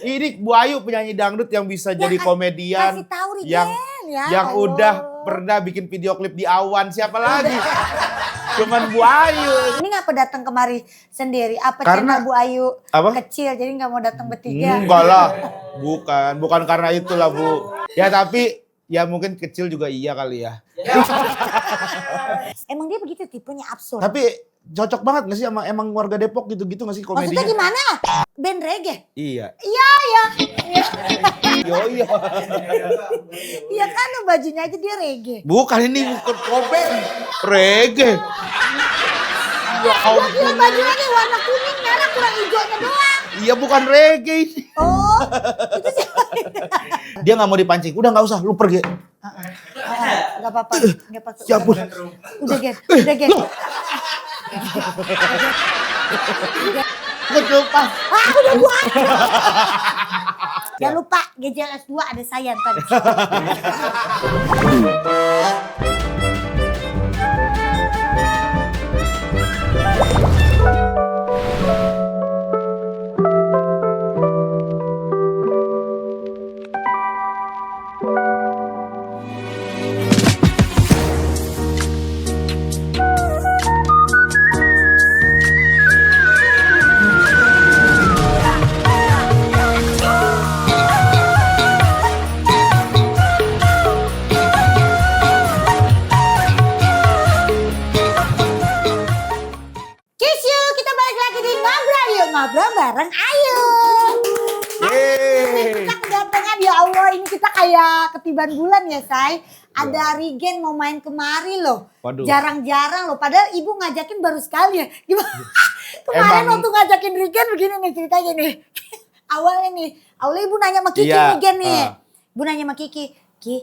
Ini Bu Ayu penyanyi dangdut yang bisa jadi komedian. Kasih tahu yang ya. yang udah pernah bikin video klip di Awan. Siapa lagi? Cuman Bu Ayu. Ini ngapa datang kemari sendiri? Apa Karena channel Bu Ayu apa? kecil jadi nggak mau datang bertiga? Enggak lah. Bukan karena itulah Bu. Ya tapi ya mungkin kecil juga iya kali ya. Emang dia begitu tipenya absurd. Tapi cocok banget gak sih sama emang warga Depok gitu-gitu gak sih komedinya? Maksudnya gimana? Band reggae? Iya. Iya. Iya. Iya kan bajunya aja dia reggae. Bukan ini bukan Koben. Reggae. Ya Gua kira bajunya nih warna kuning, merah kurang hijaunya doang. Iya bukan reggae ini. Oh, itu siapa? Dia gak mau dipancing. Udah gak usah, lu pergi. Gak apa-apa. Ya ampun. Udah Gen. Lupa. Udah gua. Jangan lupa GJLS 2 ada saya ntar. Ngobrol bareng Ayu. Kita kedatangan ya Allah, ini kita kayak ketiban bulan ya Say. Ada Rigen mau main kemari loh. Waduh. Jarang-jarang loh, padahal ibu ngajakin baru sekali ya. Gimana? Kemarin waktu ngajakin Rigen begini nih ceritanya nih. Awalnya ibu nanya sama Kiki Rigen nih. Ibu nanya sama Kiki, Ki,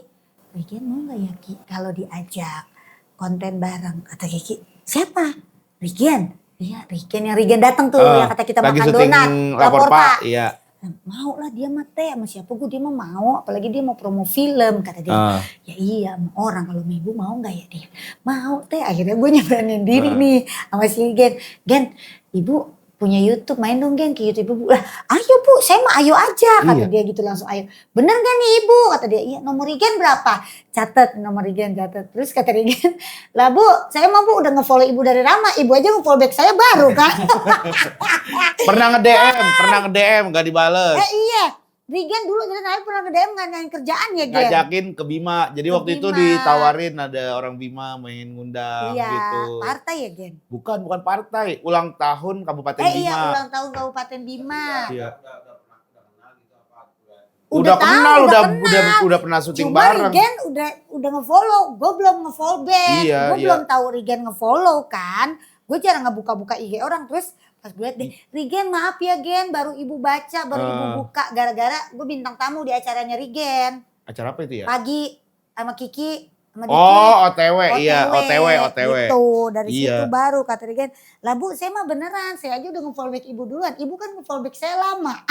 Rigen mau gak ya Ki kalau diajak konten bareng? Kata Kiki, siapa? Rigen. Iya, Rigen datang tuh yang kata kita makan donat. Lapor Pak. Iya. Mau lah dia mah teh sama siapa dia mah mau, apalagi dia mau promo film kata dia. Ya iya sama orang, kalau ibu mau nggak ya dia? Mau teh. Akhirnya gue nyeberanin diri nih sama si Gen. Gen, ibu punya YouTube, main dong Gen ke YouTube ibu. Lah ayo Bu, saya mah ayo aja kata dia gitu langsung ayo. Bener gak nih ibu? Kata dia iya. Nomor Rigen berapa? Catat nomor Rigen, catat. Terus kata Rigen, lah Bu saya mah Bu udah nge-follow ibu dari lama, ibu aja nge-follow back saya baru kan. Pernah nge-DM gak dibales. Iya, Rigen dulu jadi pernah nge-DM nganyain kerjaan ya Gen. Ngajakin ke Bima, jadi waktu itu ditawarin ada orang Bima main ngundang gitu. Iya, partai ya Gen? Bukan partai, ulang tahun Kabupaten Bima. Iya, ulang tahun Kabupaten Bima. Iya. Udah kenal. Udah pernah syuting bareng. Cuma Rigen udah nge-follow, gue belum nge-follow back. Iya, gue belum tahu Rigen nge-follow kan. Gue jarang ngebuka-buka IG orang. Terus pas gue liat deh, Rigen maaf ya Gen, baru ibu baca, baru ibu buka. Gara-gara gue bintang tamu di acaranya Rigen. Acara apa itu ya? Pagi sama Kiki. Sama Diki. OTW, iya OTW. Gitu, dari situ baru kata Rigen, lah Bu saya mah beneran, saya aja udah nge-follow back ibu duluan. Ibu kan nge-follow back saya lama.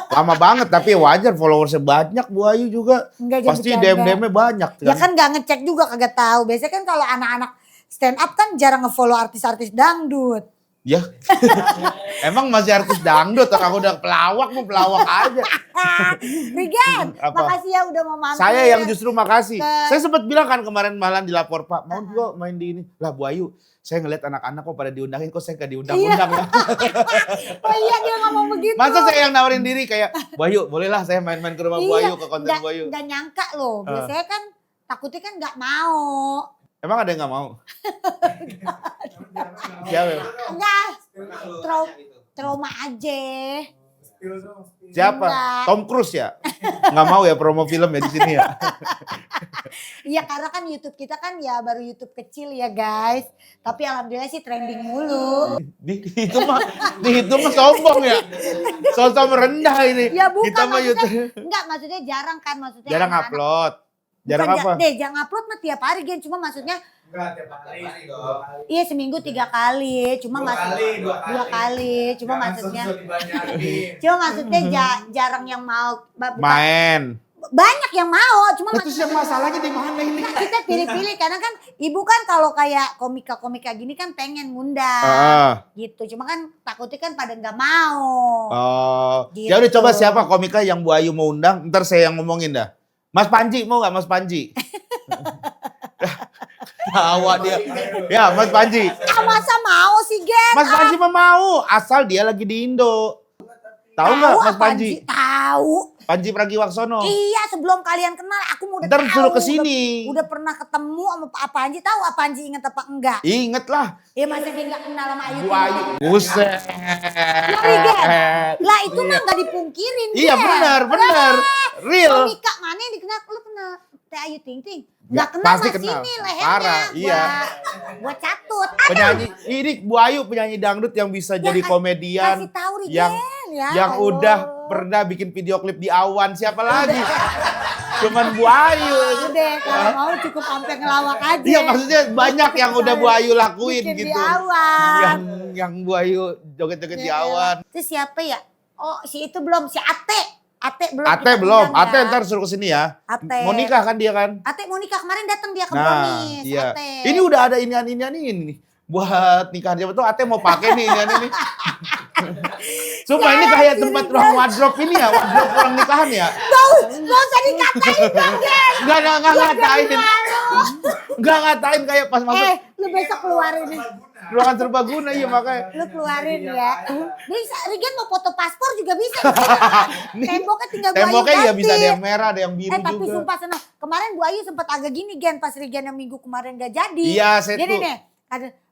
Lama banget tapi wajar followersnya banyak Bu Ayu juga. Enggak, pasti DM-DM-nya banyak kan. Ya kan gak ngecek juga kagak tahu. Biasanya kan kalau anak-anak stand up kan jarang nge-follow artis-artis dangdut. Ya, emang masih artis dangdut, aku udah pelawak aja. Rigen, makasih ya udah mau mampir. Saya yang justru makasih. Saya sempat bilang kan kemarin malam di lapor Pak, mau juga main di ini. Lah Bu Ayu, saya ngeliat anak-anak kok pada diundangin, kok saya gak diundang-undang ya. Oh iya dia ngomong begitu. Masa saya yang nawarin diri kayak, Bu Ayu bolehlah saya main-main ke rumah Bu Ayu, ke konten Bu Ayu. Gak nyangka loh, biasanya kan takutnya kan gak mau. Emang ada yang gak mau? Siapa? Enggak, trauma aja. Siapa? Enggak. Tom Cruise ya? Nggak mau ya promo film ya di sini ya? Iya karena kan YouTube kita kan ya baru YouTube kecil ya guys. Tapi alhamdulillah sih trending mulu. Itu mah sombong ya. Sosok merendah ini. Ya bukan kita mah YouTube. Enggak maksudnya jarang kan maksudnya. Jarang upload. Jarang apa? Jarang upload mah tiap hari Gen. Cuma maksudnya. Enggak tiap hari dong. Iya seminggu 3 kali. Cuma dua kali. Cuma maksudnya. Cuma maksudnya jarang yang mau. Main. banyak yang mau, cuma Terus yang masalahnya di mana ini? kita pilih-pilih karena kan ibu kan kalau kayak komika-komika gini kan pengen ngundang gitu. Cuma kan takutnya kan pada nggak mau. Oh, Gitu. ya udah coba siapa komika yang Bu Ayu mau undang, ntar saya yang ngomongin dah. Mas Panji mau nggak Mas Panji? Tawa dia. Ya Mas Panji. Ah, masa mau sih Gen? Mas Panji mah mau, asal dia lagi di Indo. Tahu nggak Mas Panji? Tahu. Panji Pragiwaksono. Iya, sebelum kalian kenal aku udah Ntar tahu. suruh kesini. Udah pernah ketemu sama Pak Panji, tahu Pak Panji inget apa enggak? Ingat lah. Ya masa dia nggak kenal sama Ayu? Bu Ayu. Buset. Lah itu mah nggak dipungkirin. Iya Gen. benar. Real. Komika mana yang dikenal? Lu kenal Teh Ayu Ting Ting? Ya, Nggak kenal pasti mas kenal. ini lehernya. Parah, iya. Gua catut. Penyanyi ini Bu Ayu penyanyi dangdut yang bisa jadi komedian. Kasih tahu Rigen, yang ya. yang Allah. udah pernah bikin video klip di Awan, siapa lagi? Cuman Bu Ayu. Udah kalau mau cukup sampai ngelawak aja. Iya maksudnya banyak yang udah Bu Ayu lakuin Bikin gitu. di Awan. Yang Bu Ayu joget-joget di Awan. Terus siapa ya? Oh si itu belum, si Ate. Ate belum. Ate kita belum, undang Ate ya. ntar suruh kesini ya. Ate. Mau nikah kan dia kan? Ate mau nikah kemarin datang dia ke Nah, Bromis. iya. Ate. Ini udah ada inian-inian ini nih. Buat nikahan siapa tuh Ate mau pakai nih inian ini. Sumpah ini kayak tempat ruang wardrobe ini ya, wardrobe ruang nikahan ya. Gak usah dikatain dong, Gen. Enggak ngatain. Enggak ngatain kayak pas masuk Lu besok keluarin nih. ruangan serbaguna iya makanya. Lu keluarin ya. Bisa, Rigen mau foto paspor juga bisa. Temboknya tinggal Bu Ayu Temboknya ya ganti. bisa ada yang merah, ada yang biru Tapi juga. sumpah senang. Kemarin Bu Ayu sempat agak gini Gen pas Rigen yang minggu kemarin gak jadi. Iya, saya Gini tuh. nih.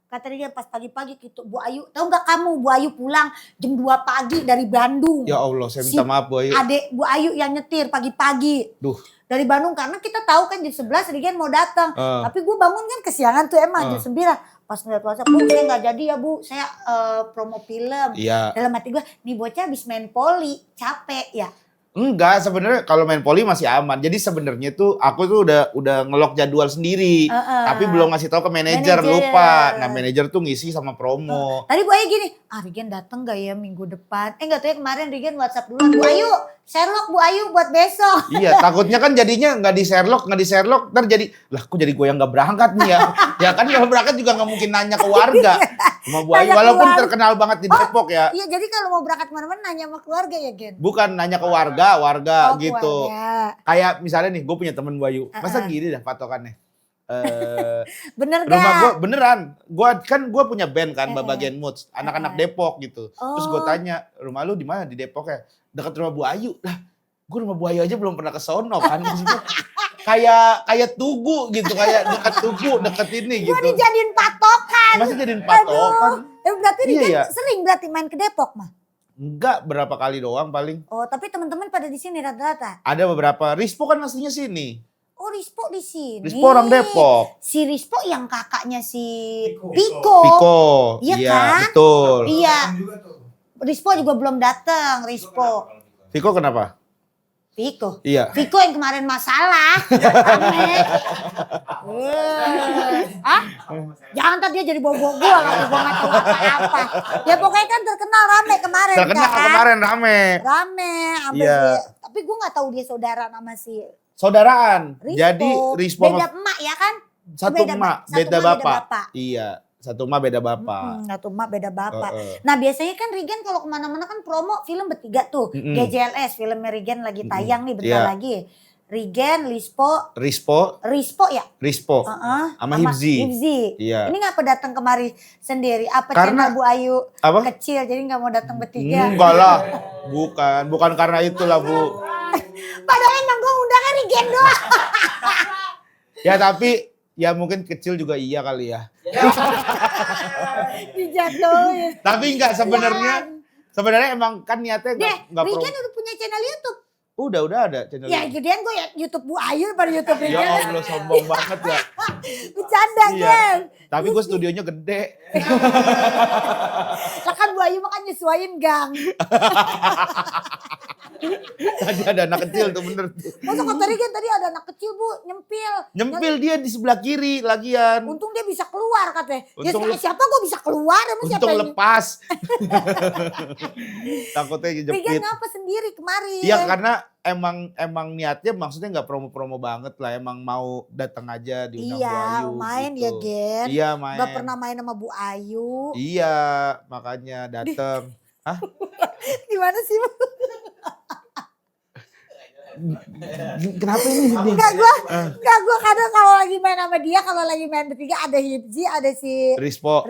Kata Rigen pas pagi-pagi gitu, Bu Ayu, tahu nggak kamu Bu Ayu pulang jam 2 pagi dari Bandung. Ya Allah, saya minta maaf Bu Ayu. Adek Bu Ayu yang nyetir pagi-pagi. Duh. Dari Bandung karena kita tahu kan jam 11 Rigen mau datang. Tapi gue bangun kan kesiangan tuh emang jam 9. Pas ngeliat WhatsApp, Bu saya nggak jadi ya Bu, saya promo film. Iya. Dalam hati gue, nih bocah habis main poli, capek ya. Enggak, sebenarnya kalau main poli masih aman. Jadi sebenarnya tuh aku tuh udah ngelok jadwal sendiri. Tapi belum ngasih tahu ke manajer, lupa. Nah, manajer tuh ngisi sama promo. Tadi Bu Ayu gini, Rigen dateng gak ya minggu depan? Nggak tahu ya kemarin Rigen WhatsApp dulu. Bu Ayu, Sherlock Bu Ayu buat besok. Iya, takutnya kan jadinya nggak di Sherlock, ntar jadi, lah kok jadi gue yang nggak berangkat nih ya. Ya kan kalau berangkat juga nggak mungkin nanya ke warga. Sama Bu Ayu, Nanya ke walaupun warga. terkenal banget di Depok ya. Iya jadi kalau mau berangkat kemana-mana nanya sama keluarga ya Gen? Bukan nanya ke warga Oh, gitu. keluarga. Kayak misalnya nih, gue punya temen Bu Ayu. Masa gini dah patokannya. Bener gak? Rumah gue beneran, gue punya band kan, Babagian Moods, anak-anak Depok gitu. Terus gue tanya, rumah lu di mana? Di Depok ya? Dekat rumah Bu Ayu. Lah, gue rumah Bu Ayu aja belum pernah ke sono kan. Maksudnya, kayak Tugu gitu, kayak dekat Tugu, deket ini Gue gitu. dijadiin patokan. Masih jadiin patokan? Berarti Rigen Iya ya. sering berarti main ke Depok mah? Enggak, berapa kali doang paling. Oh tapi teman-teman pada di sini rata-rata? Ada beberapa, Rispo kan aslinya sini. Oh Rispo di sini. Rispo orang Depok. Si Rispo yang kakaknya si Piko. Piko. Iya kan? Betul. Iya. Juga tuh. Rispo juga belum datang. Rispo. Viko kenapa? Viko. Iya. Viko yang kemarin masalah. Rame. Hah? Jangan ntar dia jadi bobo gue kalau gue nggak tahu apa-apa. Ya pokoknya kan terkenal rame kemarin. Terkenal kan? kemarin rame. Rame. Sampai Iya. tapi gue nggak tahu dia saudara nama si Saudaraan. Rispo. Jadi Rispo beda emak ya kan? satu beda emak, satu beda emak, bapak. beda bapak. Iya, satu emak beda bapak. Satu emak beda bapak. Heeh. Nah biasanya kan Rigen kalau kemana-mana kan promo film bertiga tuh. GJLS filmnya Rigen lagi tayang nih bentar Iya. lagi. Rigen, Rispo ya? Rispo. Heeh. Sama Hifzi. Iya. Ini ngapa datang kemari sendiri? Apa Karena- channel Bu Ayu Apa? kecil jadi nggak mau datang bertiga? Enggak lah. Bukan karena itulah, Bu. Padahal emang gue undangnya Rigen doang. Ya tapi ya mungkin kecil juga iya kali ya. Dijatuhin. Tapi enggak sebenarnya emang kan niatnya Deh, enggak Rigen udah punya channel YouTube. Udah ada channel. Ya gedean gue ya YouTube Bu Ayu daripada YouTube Ya Rigen. Allah sombong banget ya. Bercanda Iya. Gen. Tapi gue studionya gede. Lah kan Bu Ayu makan nyesuaiin gang. Tadi ada anak kecil tuh bener tuh. Masa kata Regen tadi ada anak kecil bu, nyempil. Nyempil dia di sebelah kiri lagian. Untung dia bisa keluar katanya. Ya Untung siapa gue bisa keluar, emang siapa Untung yang... lepas. Takutnya Regen kejepit. ngapa sendiri kemarin? Iya karena emang niatnya maksudnya nggak promo-promo banget lah. Emang mau datang aja diundang Bu Iya, Ayu. main gitu. ya Gen. Iya main. Gak pernah main sama Bu Ayu. Iya makanya datang. Hah? Gimana sih Bu? Kenapa ini? Enggak gue kadang kalau lagi main sama dia, kalau lagi main bertiga ada Hipzi, ada si Rispo.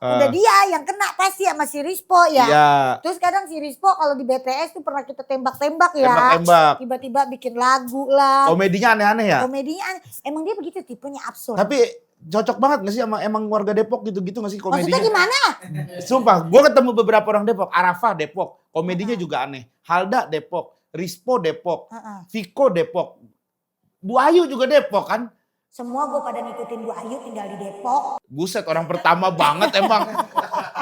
Udah dia yang kena pasti sama si Rispo ya. Iya. Terus kadang si Rispo kalau di BTS tuh pernah kita tembak-tembak ya. Tembak-tembak. Tiba-tiba bikin lagu lah. Komedinya aneh-aneh ya? Komedinya emang dia begitu tipenya absurd. Tapi cocok banget gak sih sama emang warga Depok gitu-gitu gak sih komedinya? Maksudnya gimana? Sumpah, gue ketemu beberapa orang Depok. Arafah Depok, komedinya juga aneh. Halda Depok, Rispo Depok, Viko Depok. Bu Ayu juga Depok kan? Semua gue pada ngikutin Bu Ayu tinggal di Depok. Buset orang pertama banget emang.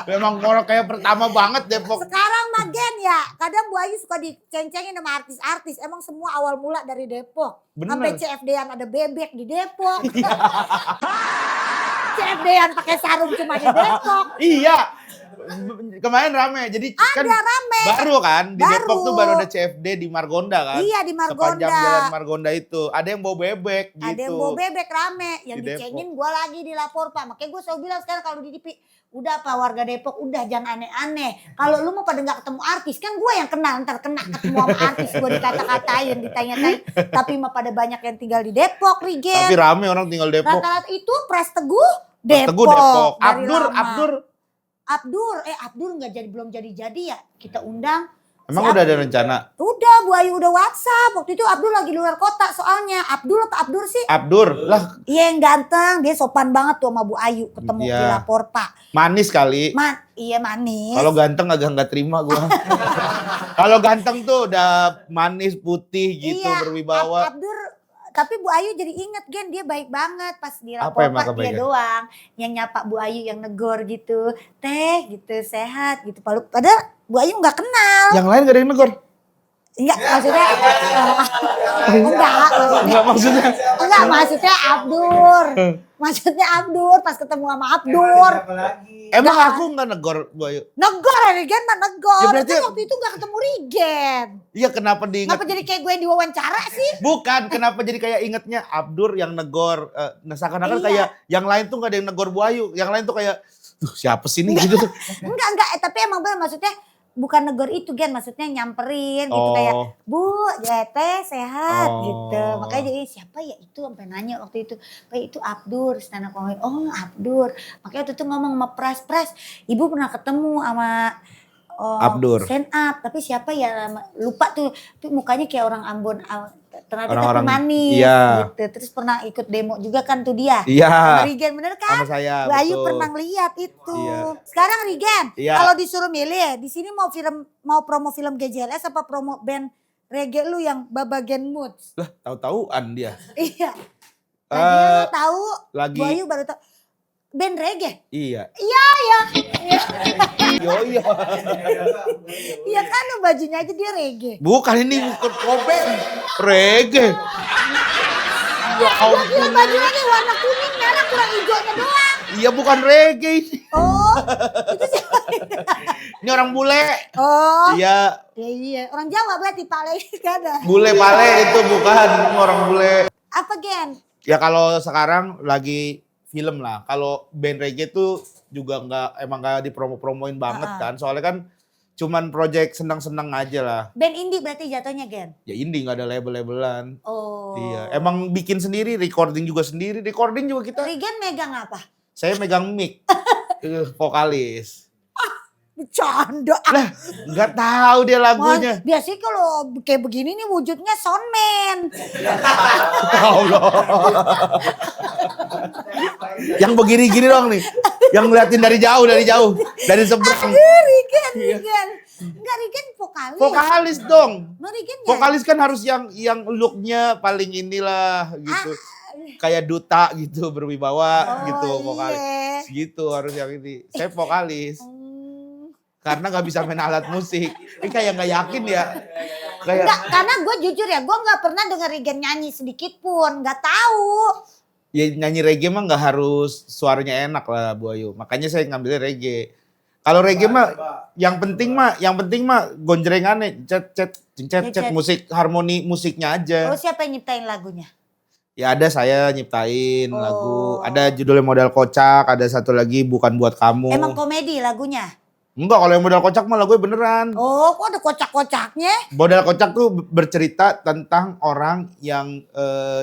Memang orang kayak pertama banget Depok. Sekarang mah Gen ya, kadang Bu Ayu suka diceng-cengin sama artis-artis. Emang semua awal mula dari Depok. Bener. Sampai CFD-an ada bebek di Depok. CFD-an pakai sarung cuma di Depok. Iya. Kemarin rame. Jadi kan rame. baru kan di Baru. Depok tuh baru ada CFD di Margonda kan. Iya di Margonda. Sepanjang jalan Margonda itu. Ada yang bawa bebek gitu. Ada yang bawa bebek rame. Yang Di Depok. dicengin gue lagi dilapor Pak. Makanya gue selalu bilang sekarang kalau di DP. Udah Pak warga Depok udah jangan aneh-aneh. Kalau lu mau pada gak ketemu artis. Kan gue yang kenal ntar kena ketemu sama artis. Gue dikata-katain ditanya-tanya. Tapi mah pada banyak yang tinggal di Depok Rigen. Tapi rame orang tinggal Depok. Rata-rata itu Pres Teguh Depok. Teguh Depok. Dari lama. Abdur. Abdur nggak belum jadi ya kita undang. Emang Si udah ada rencana? Udah Bu Ayu udah WhatsApp. Waktu itu Abdur lagi luar kota soalnya. Abdul apa Abdur sih? Abdur lah Iya yang ganteng, dia sopan banget tuh sama Bu Ayu ketemu Iya. di lapor Pak. manis kali. Iya manis. Kalau ganteng agak nggak terima gua. Kalau ganteng tuh udah manis putih gitu iya, berwibawa. Abdur, tapi Bu Ayu jadi inget Gen dia baik banget pas di Apa lapor emang Pak dia kebaikan? doang yang nyapa Bu Ayu yang negor gitu. Teh gitu sehat gitu. Padahal Bu Ayu nggak kenal. Yang lain gak ada yang negor? Enggak maksudnya enggak maksudnya Abdur. Maksudnya Abdur pas ketemu sama Abdur. Emang aku nggak negor Bu Ayu? Negor Rigen mah negor. Ya berarti- Tapi waktu itu gak ketemu Rigen. Iya kenapa diingat? Kenapa jadi kayak gue yang diwawancara sih? Bukan, kenapa jadi kayak ingetnya Abdur yang negor. Nah seakan-akan Iya. kayak yang lain tuh gak ada yang negor Bu Ayu. Yang lain tuh kayak, tuh siapa sih ini gitu. Enggak, tapi emang bener maksudnya bukan negor itu Gen, maksudnya nyamperin gitu Oh. kayak Bu, ya teh sehat Oh. gitu. Makanya jadi siapa ya itu sampai nanya waktu itu. Pak itu Abdur, stand up comedy. Oh Abdur. Makanya waktu itu ngomong sama Pres, Ibu pernah ketemu sama Abdur. stand up, tapi siapa ya lupa tuh mukanya kayak orang Ambon. Ternyata Orang-orang, tapi manis iya. gitu. Terus pernah ikut demo juga kan tuh dia. Iya. Sama Rigen bener kan? Sama saya, Bu Ayu betul. pernah lihat itu. Iya. Sekarang Rigen, Iya. kalau disuruh milih, di sini mau promo film GJLS apa promo band reggae lu yang Babagen Moods? Lah tahu-tahuan dia. Iya. Tadi lo tahu, Lagi. Bu Ayu baru tahu band reggae. Iya. Iya. Yo iya. Iya kan lo bajunya aja dia reggae. Bukan ini bukan Koben. Reggae. Ya Gua kira ampun. bajunya nih warna kuning, merah kurang hijaunya doang. Iya bukan reggae ini. Oh, itu siapa? Ini orang bule. Oh, Iya, iya. Orang Jawa berarti Pale gak ada. bule pale itu bukan orang bule. Apa Gen? Ya kalau sekarang lagi film lah. Kalau band reggae tuh juga emang nggak dipromo-promoin banget kan. Soalnya kan cuman project senang-senang aja lah. Band indie berarti jatuhnya Gen? Ya indie nggak ada label-labelan. Oh. Iya, emang bikin sendiri, recording juga sendiri. Recording juga kita. Rigen megang apa? Saya megang mic, vokalis. Bercanda. Lah, nggak tahu dia lagunya. Biasanya kalau kayak begini nih wujudnya soundman. Allah. Yang begini-gini doang nih. Yang ngeliatin dari jauh, dari seberang. Rigen. Enggak Rigen vokalis. Vokalis dong. No, Rigen ya? Vokalis kan harus yang looknya paling inilah gitu. Kayak duta gitu, berwibawa gitu vokalis. Iya. Gitu harus yang ini. Saya vokalis. Karena nggak bisa main alat musik. Ini kayak nggak yakin ya. Kayak Enggak, karena gue jujur ya, gue nggak pernah denger Regen nyanyi sedikit pun, nggak tahu. ya nyanyi reggae mah nggak harus suaranya enak lah Bu Ayu. Makanya saya ngambilnya reggae. Kalau reggae mah yang penting mah gonjrengannya, cet musik harmoni musiknya aja. Terus siapa yang nyiptain lagunya? Ya ada saya nyiptain Oh. lagu. Ada judulnya Modal Kocak, ada satu lagi Bukan Buat Kamu. Emang komedi lagunya? Enggak, kalau yang Modal Kocak mah lagunya beneran. Oh, kok ada kocak-kocaknya? Modal Kocak tuh bercerita tentang orang yang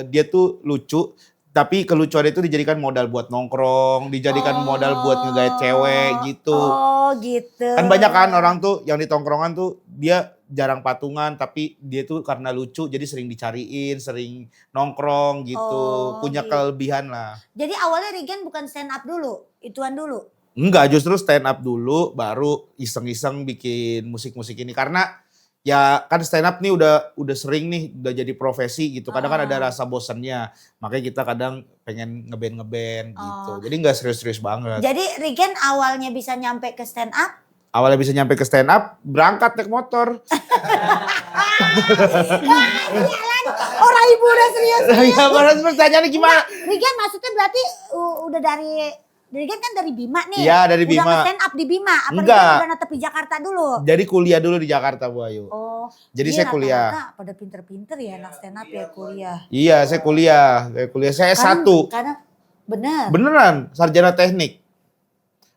dia tuh lucu, tapi kelucuan itu dijadikan modal buat nongkrong, dijadikan modal buat ngegait cewek gitu. Oh gitu. Kan banyak kan orang tuh yang di tongkrongan tuh dia jarang patungan, tapi dia tuh karena lucu jadi sering dicariin, sering nongkrong gitu, Oh, punya gitu. kelebihan lah. Jadi awalnya Regen bukan stand up dulu, ituan dulu. Enggak, justru stand up dulu baru iseng-iseng bikin musik-musik ini. Karena ya kan stand up nih udah sering nih, udah jadi profesi gitu. Kadang kan ada rasa bosannya. Makanya kita kadang pengen ngeband gitu. Jadi nggak serius-serius banget. Jadi Regen awalnya bisa nyampe ke stand up? Awalnya bisa nyampe ke stand up, berangkat naik motor. Orang ibu udah serius. Ya baru pertanyaannya gimana? Regen maksudnya berarti udah dari Regen kan dari Bima nih. Iya, dari Udah Bima. stand up di Bima. Apa Enggak. Regen udah netep di Jakarta dulu? Jadi kuliah dulu di Jakarta Bu Ayu. Oh. Jadi iya, saya kuliah. rata-rata pada pinter-pinter ya anak stand up ya kuliah. Iya, saya kuliah. Saya S1. Karena bener. Beneran, sarjana teknik.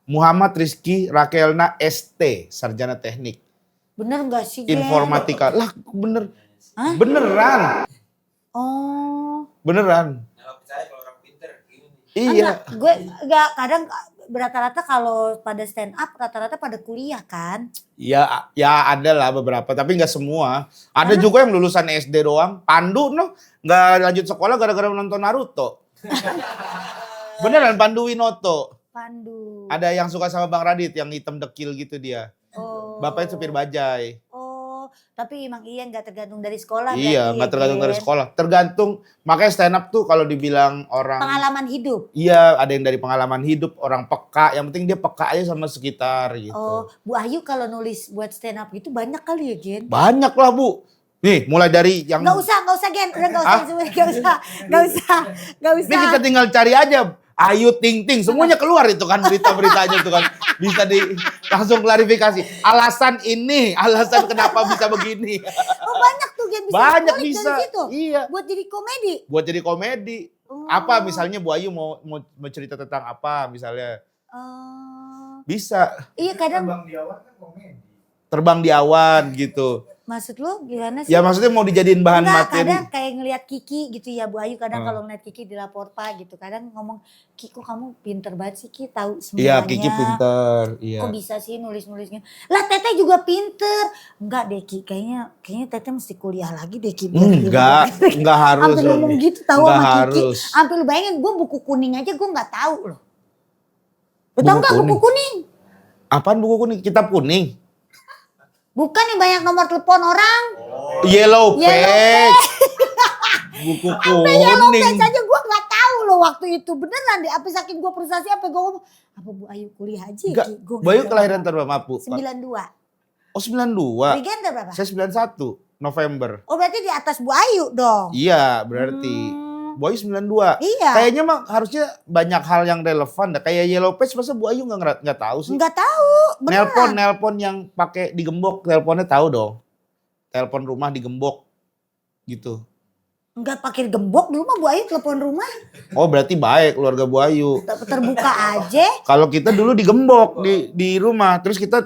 Muhammad Rizky Rakelna ST, sarjana teknik. Bener gak sih Gen? Informatika. Lah bener. Hah? Beneran. Oh. Beneran. Kalau percaya kalau orang pinter gini. Iya. Enggak, gue enggak kadang rata-rata kalau pada stand up rata-rata pada kuliah kan. Ya ada lah beberapa, tapi nggak semua. Ada juga yang lulusan SD doang. Pandu noh, nggak lanjut sekolah gara-gara menonton Naruto. Beneran Pandu Winoto. Pandu. Ada yang suka sama Bang Radit, yang hitam dekil gitu dia. Oh. Bapaknya supir bajai. Oh, tapi emang iya nggak tergantung dari sekolah. Iya, berarti nggak ya, tergantung dari Gen? sekolah. Tergantung, makanya stand up tuh kalau dibilang orang. Pengalaman hidup. Iya, ada yang dari pengalaman hidup, orang peka. Yang penting dia peka aja sama sekitar gitu. Oh, Bu Ayu kalau nulis buat stand up gitu banyak kali ya, Gen? Banyak lah Bu. Nih, mulai dari yang... Nggak usah Gen. Udah nggak usah, nggak usah. Ini kita tinggal cari aja. Ayu Ting Ting, semuanya keluar itu kan berita-beritanya itu kan. Bisa langsung klarifikasi. Alasan kenapa bisa begini. Oh banyak tuh Gen bisa Banyak ngulik bisa. dari situ. Iya. Buat jadi komedi. Buat jadi komedi. Oh. Apa misalnya Bu Ayu mau cerita tentang apa misalnya. Oh. Bisa. Iya kadang Bang Diawan kan komedi. Terbang di awan gitu. maksud lu gimana sih? Ya maksudnya mau dijadiin bahan Enggak, materi. kadang kayak ngelihat Kiki gitu ya Bu Ayu kadang kalau ngeliat Kiki di lapor Pak gitu kadang ngomong Ki kok kamu pinter banget sih Ki tahu semuanya. Iya Kiki pinter. Iya. Kok bisa sih nulis-nulisnya? Lah Teteh juga pinter. Enggak deh Ki, kayaknya Teteh mesti kuliah lagi deh Ki. Enggak harus. Sampai ngomong gitu tahu Enggak sama Kiki. harus. Sampai lu bayangin gue buku kuning aja gue nggak tahu loh. Lu Buku tahu nggak buku kuning? kuning? Apaan buku kuning? Kitab kuning. Bukan yang banyak nomor telepon orang. Yellow Yellow Page. Buku Yellow kuning. Page aja gue nggak tahu loh waktu itu beneran deh. Apa saking gue frustasi apa gue ngomong apa Bu Ayu kuliah aja ya Enggak. Ki? Gua Bayu nggak kelahiran tahu. tahun berapa, Bu? 92. Oh 92. Legenda berapa? Saya 91 November. Oh berarti di atas Bu Ayu dong. Iya, berarti. Bayu 92. Iya. Kayaknya mah harusnya banyak hal yang relevan. Kayak Yellow Page masa Bu Ayu nggak tahu sih? Nggak tahu. Beneran. Nelpon yang pakai digembok, teleponnya tahu dong. Telepon rumah digembok gitu. Nggak pakai gembok dulu mah Bu Ayu telepon rumah. Oh berarti baik keluarga Bu Ayu. Terbuka aja. Kalau kita dulu digembok di rumah, terus kita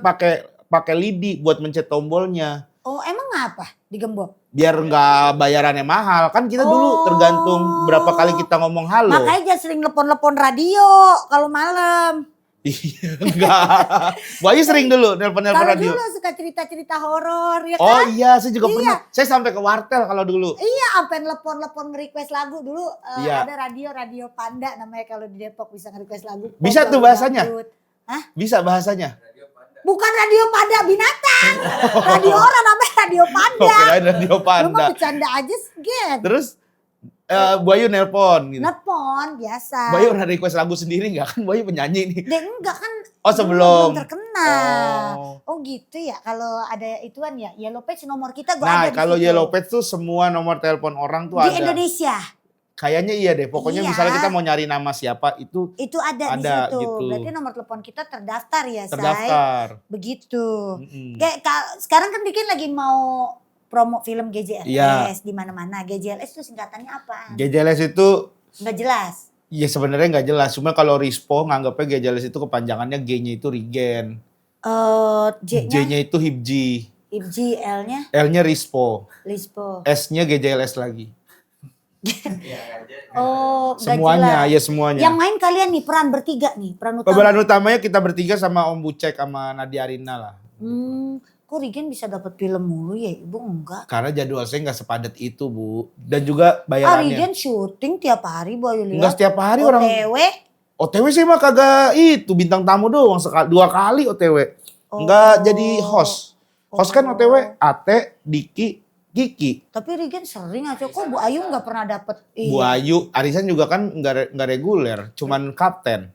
pakai lidi buat mencet tombolnya. Oh emang apa digembok? Biar nggak bayarannya mahal. Kan kita dulu tergantung berapa kali kita ngomong halo. Makanya jangan sering telepon radio kalau malam. Iya, enggak. Bu Ayu sering dulu nelpon Kalau radio. dulu suka cerita-cerita horor ya Oh kan? iya, saya juga Iya. pernah. Saya sampai ke wartel kalau dulu. Iya, sampai telepon nge-request lagu dulu. Iya. Ada radio Panda namanya kalau di Depok bisa nge-request lagu. Bisa tuh bahasanya? Dangdut. Hah? Bisa bahasanya. Bukan radio Panda binatang. Radio orang namanya radio Oh, Panda. kirain radio Lu mah Panda. bercanda aja, Gen. Terus Bu Ayu nelpon gitu. Nelpon biasa. Bu Ayu pernah request lagu sendiri nggak? Kan Bu Ayu penyanyi nih. Deh enggak kan. Oh sebelum. Belum terkenal. Oh. Oh gitu ya. Kalau ada ituan ya. Yellow Page nomor kita gue Nah ada di kalau situ. Yellow Page tuh semua nomor telepon orang tuh Di ada. Indonesia. Kayaknya iya deh. Pokoknya Iya. misalnya kita mau nyari nama siapa itu Itu ada di ada situ. gitu. Berarti nomor telepon kita terdaftar ya, Say. terdaftar. Begitu. Mm-mm. Kayak sekarang kan Rigen lagi mau promo film GJLS Iya. di mana-mana. GJLS itu singkatannya apa? GJLS itu Nggak jelas. ya sebenarnya nggak jelas. Cuma kalau Rispo nganggapnya GJLS itu kepanjangannya G-nya itu Rigen. J-nya J-nya itu Hibji. Ibji, L-nya L-nya Rispo. Lispo. S-nya GJLS lagi. Oh, nggak Semuanya, jelas. ya semuanya. Yang main kalian nih peran bertiga nih, peran utama. Pemeran utamanya kita bertiga sama Om Bucek sama Nadia Arina lah. Kok Rigen bisa dapat film mulu ya, Ibu enggak? Karena jadwal saya nggak sepadat itu, Bu. Dan juga bayarannya. Rigen syuting tiap hari, Bu Ayu lihat. Enggak setiap hari orang. OTW. OTW sih mah kagak itu bintang tamu doang sekali 2 kali OTW. Enggak jadi host. Host kan OTW Ate, Diki, Kiki. Tapi Rigen sering aja kok Bu Ayu nggak pernah dapet. Bu Ayu, Arisan juga kan nggak reguler, cuman kapten.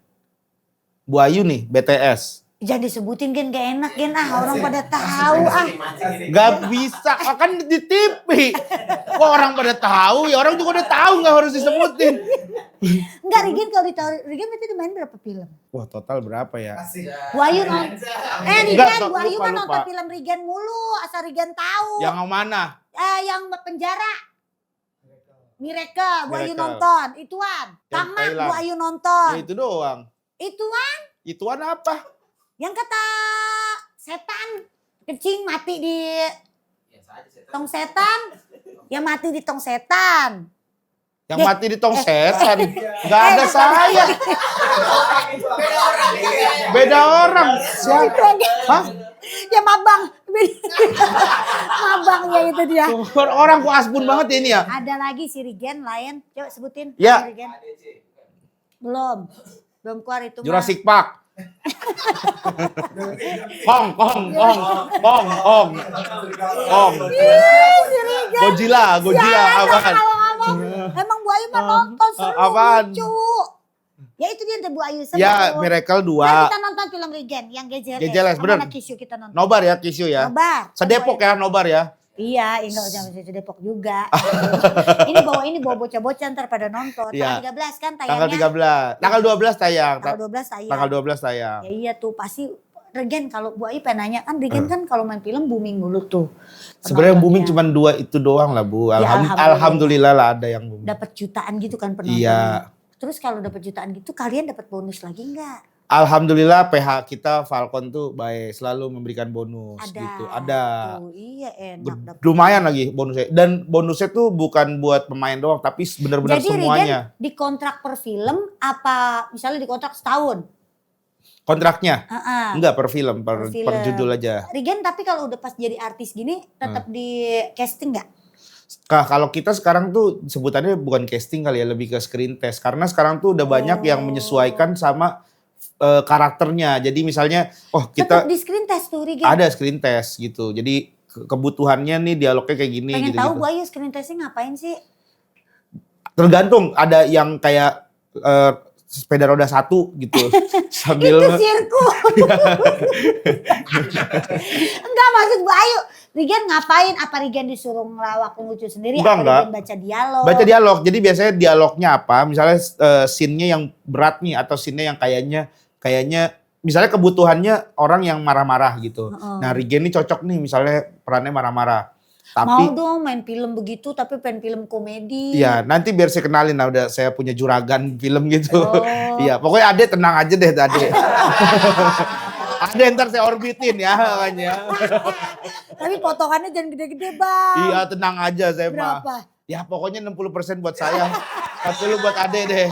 Bu Ayu nih BTS. Jangan disebutin Gen, gak enak Gen orang pada tahu Gak bisa, kan di TV. Kok orang pada tahu ya, orang juga udah tahu nggak harus disebutin. Enggak Rigen kalau ditahu Rigen berarti main berapa film? Wah total berapa ya? Bu Ayu nonton. Rigen, Enggak, Bu Ayu lupa, mah nonton lupa. film Rigen mulu, asal Rigen tahu. Yang mana? Yang penjara. Miracle, Bu Ayu Miracle. nonton, ituan. Yang Tamat Thailand. Bu Ayu nonton. Ya itu doang. Ituan Ituan apa? yang kata setan kecing mati di tong setan. Yang mati di tong setan. Yang mati di tong setan. Gak ada saya. Beda orang. Siapa? Hah? Ya mabang. Mabang ya itu dia. Orang kok asbun banget ya ini ya. Ada lagi si Rigen lain. Coba sebutin. Ya. Rigen. Belum keluar itu. Jurassic Park. Kong. Si Rigen. Godzilla apaan? Emang Bu Ayu mah nonton seru apaan? lucu. Ya itu dia Bu Ayu seru. Ya Miracle 2. Nah, kita nonton film Rigen yang GJLS. GJLS, Sama bener. anak Kisyu kita nonton. Nobar ya Kisyu ya. Nobar. Sedepok ya Nobar ya. Iya, enggak usah masih Depok juga. ini bawa bocah-bocah ntar pada nonton. Iya. Tanggal 13 kan Tanggal tayangnya. 13. Tanggal 12 tayang. Tanggal 12 tayang. Tanggal 12 tayang. Ya iya tuh pasti Regen kalau Bu Ayu pengen nanya kan Regen kan kalau main film booming dulu tuh. Sebenarnya yang booming Penontonnya. cuma 2 itu doang lah Bu. Ya, Alhamdulillah lah ada yang booming. Dapat jutaan gitu kan penontonnya. Iya. Terus kalau dapat jutaan gitu kalian dapat bonus lagi enggak? Alhamdulillah PH kita Falcon tuh baik selalu memberikan bonus Ada. gitu. Ada. Tuh, iya enak dapat. Lumayan lagi bonusnya. Dan bonusnya tuh bukan buat pemain doang tapi benar-benar Jadi semuanya. Regen dikontrak per film apa misalnya dikontrak setahun? Kontraknya Heeh. enggak per film, per film. judul aja. Regen tapi kalau udah pas jadi artis gini tetap di casting nggak? Kalau kita sekarang tuh sebutannya bukan casting kali ya, lebih ke screen test. Karena sekarang tuh udah banyak yang menyesuaikan sama karakternya. Jadi misalnya, Tetap kita di screen test tuh Regen. ada screen test gitu. Jadi kebutuhannya nih dialognya kayak gini Pengen gitu. tahu Bu Ayu screen testnya ngapain sih? Tergantung, ada yang kayak sepeda roda 1 gitu. Sambil Itu sirkus. Enggak maksud Bu Ayu. Regen ngapain? Apa Regen disuruh ngelawak lucu sendiri? Enggak, Apa Regen baca dialog? baca dialog. Jadi biasanya dialognya apa? Misalnya scene-nya yang berat nih atau scene-nya yang kayaknya misalnya kebutuhannya orang yang marah-marah gitu. Nah, Regen ini cocok nih misalnya perannya marah-marah. Tapi Mau dong main film begitu tapi pengen film komedi. ya nanti biar saya kenalin lah, udah saya punya juragan film gitu. Oh. Iya, pokoknya Ade tenang aja deh Ade. Ade ntar saya orbitin ya makanya. Tapi potongannya jangan gede-gede Bang. Iya, tenang aja saya mah. Berapa? Ya pokoknya 60% buat saya. 40 buat Ade deh.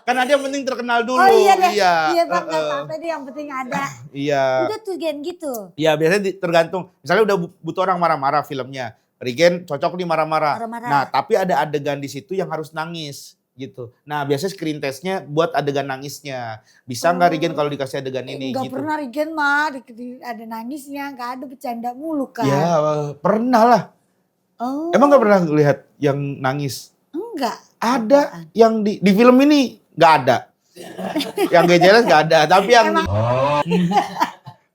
Kan Ade yang penting terkenal dulu. Oh iya deh. Iya. Iya Bang, gak apa-apa deh yang penting ada. Iya. Udah tuh Gen gitu. Iya, biasanya tergantung. Misalnya udah butuh orang marah-marah filmnya. Regen cocok nih marah-marah. Marah-marah. Nah, tapi ada adegan di situ yang harus nangis gitu. Nah, biasanya screen testnya buat adegan nangisnya. Bisa nggak Regen kalau dikasih adegan ini Enggak gitu? pernah Regen mah ada nangisnya, enggak ada bercanda mulu kan. Ya, pernah lah. Oh. Emang nggak pernah lihat yang nangis? enggak? Ada Apaan? yang di film ini nggak ada. Yang gak jelas nggak ada. Tapi yang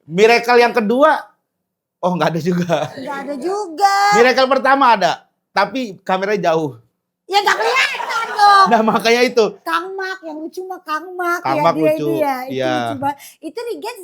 Miracle yang kedua, oh nggak ada juga. Enggak ada juga. Miracle pertama ada, tapi kameranya jauh. Ya enggak kelihatan dong. Nah makanya itu. Kang Mak, yang lucu mah Kang Mak. Kang Ya, Mak dia lucu, itu ya. Itu iya. lucu banget. Itu Regen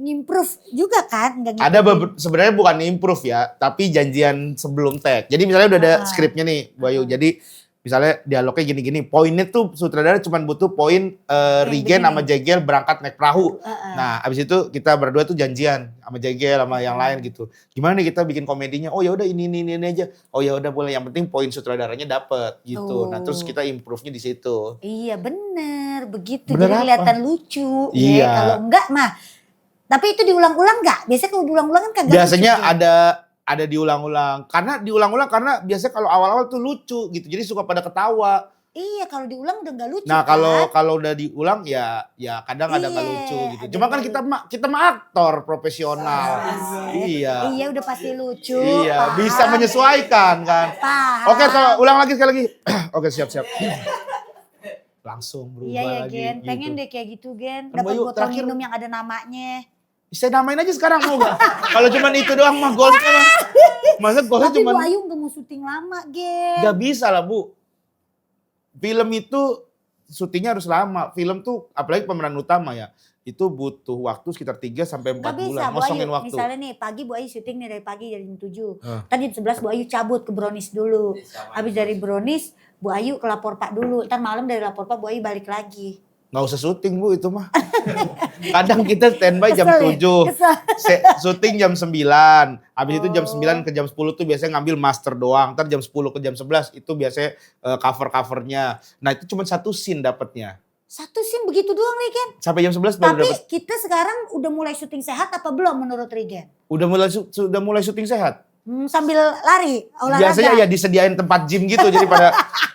ngimprove juga kan? Nggak Ada ngikutin. sebenarnya bukan improve ya, tapi janjian sebelum tag. Jadi misalnya udah ada skripnya nih, Bayu. Jadi misalnya dialognya gini-gini, poinnya tuh sutradara cuma butuh poin Regen begini. sama Jegel berangkat naik perahu. Heeh. Nah, abis itu kita berdua tuh janjian sama Jegel sama yang lain gitu. Gimana nih kita bikin komedinya? Oh ya udah ini aja. Oh ya udah boleh. Yang penting poin sutradaranya dapet gitu. Nah, terus kita improve-nya di situ. Iya bener, begitu. Bener Jadi apa? kelihatan lucu. Iya. Ya, kalau enggak mah. Tapi itu diulang-ulang enggak? Biasanya kalau diulang-ulang kan kagak Biasanya lucu, ya. ada diulang-ulang. Karena diulang-ulang karena biasanya kalau awal-awal tuh lucu gitu. Jadi suka pada ketawa. Iya, kalau diulang udah enggak lucu Nah, kan? kalau udah diulang ya kadang ada nggak Iya, lucu gitu. ada Cuma kan nggak kita mah aktor profesional. Iya. Iya udah pasti lucu. Iya, paham. bisa menyesuaikan kan. Paham. Oke, ulang lagi sekali lagi. Oke, siap. Langsung berubah Iya ya lagi. Gen, gitu. pengen deh kayak gitu Gen. Kan Dapat Bayu, botol terakhir- minum yang ada namanya. Saya namain aja sekarang mau gak? Kalau cuman itu doang mah goal sekarang. Masa goalnya Tapi cuman Bu Ayu nggak mau syuting lama Gen. gak bisa lah Bu. Film itu syutingnya harus lama. Film tuh apalagi pemeran utama ya. Itu butuh waktu sekitar 3 sampai 4 Gak bisa bulan. Bu Ayu, Ngosongin waktu. misalnya nih pagi Bu Ayu syuting nih dari pagi dari jam 7. Ah. Tadi jam 11 Bu Ayu cabut ke Brownies dulu. Habis dari Brownies Bu Ayu ke Lapor Pak dulu. Ntar malam dari Lapor Pak Bu Ayu balik lagi. Nggak usah syuting Bu itu mah. Kadang kita standby jam Kesel ya? 7. Kesel. Syuting jam 9. Habis itu jam 9 ke jam 10 tuh biasanya ngambil master doang. Ntar jam 10 ke jam 11 itu biasanya cover-covernya. Nah itu cuma satu scene dapatnya. Satu scene begitu doang nih Gen. Sampai jam 11 baru Tapi dapat. kita sekarang udah mulai syuting sehat apa belum menurut Regen? Sudah mulai syuting sehat. Sambil lari, olahraga. Biasanya ya disediain tempat gym gitu. Jadi pada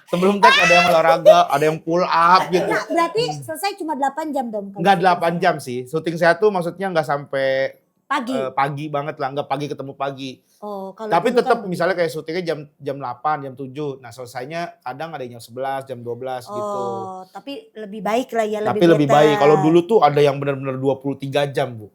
sebelum tag ada yang olahraga, ada yang pull up gitu. Nah, berarti selesai cuma 8 jam dong. kalau Enggak syuting 8 jam sih. Syuting sehat tuh maksudnya enggak sampai Pagi. pagi banget lah. Enggak pagi ketemu pagi. Oh, kalau Tapi dulu tetap kan misalnya kayak syutingnya jam 8, jam 7. Nah selesainya kadang ada yang jam 11, jam 12 gitu. Oh, tapi lebih baik lah ya. Tapi lebih baik. Kalau dulu tuh ada yang benar-benar 23 jam Bu.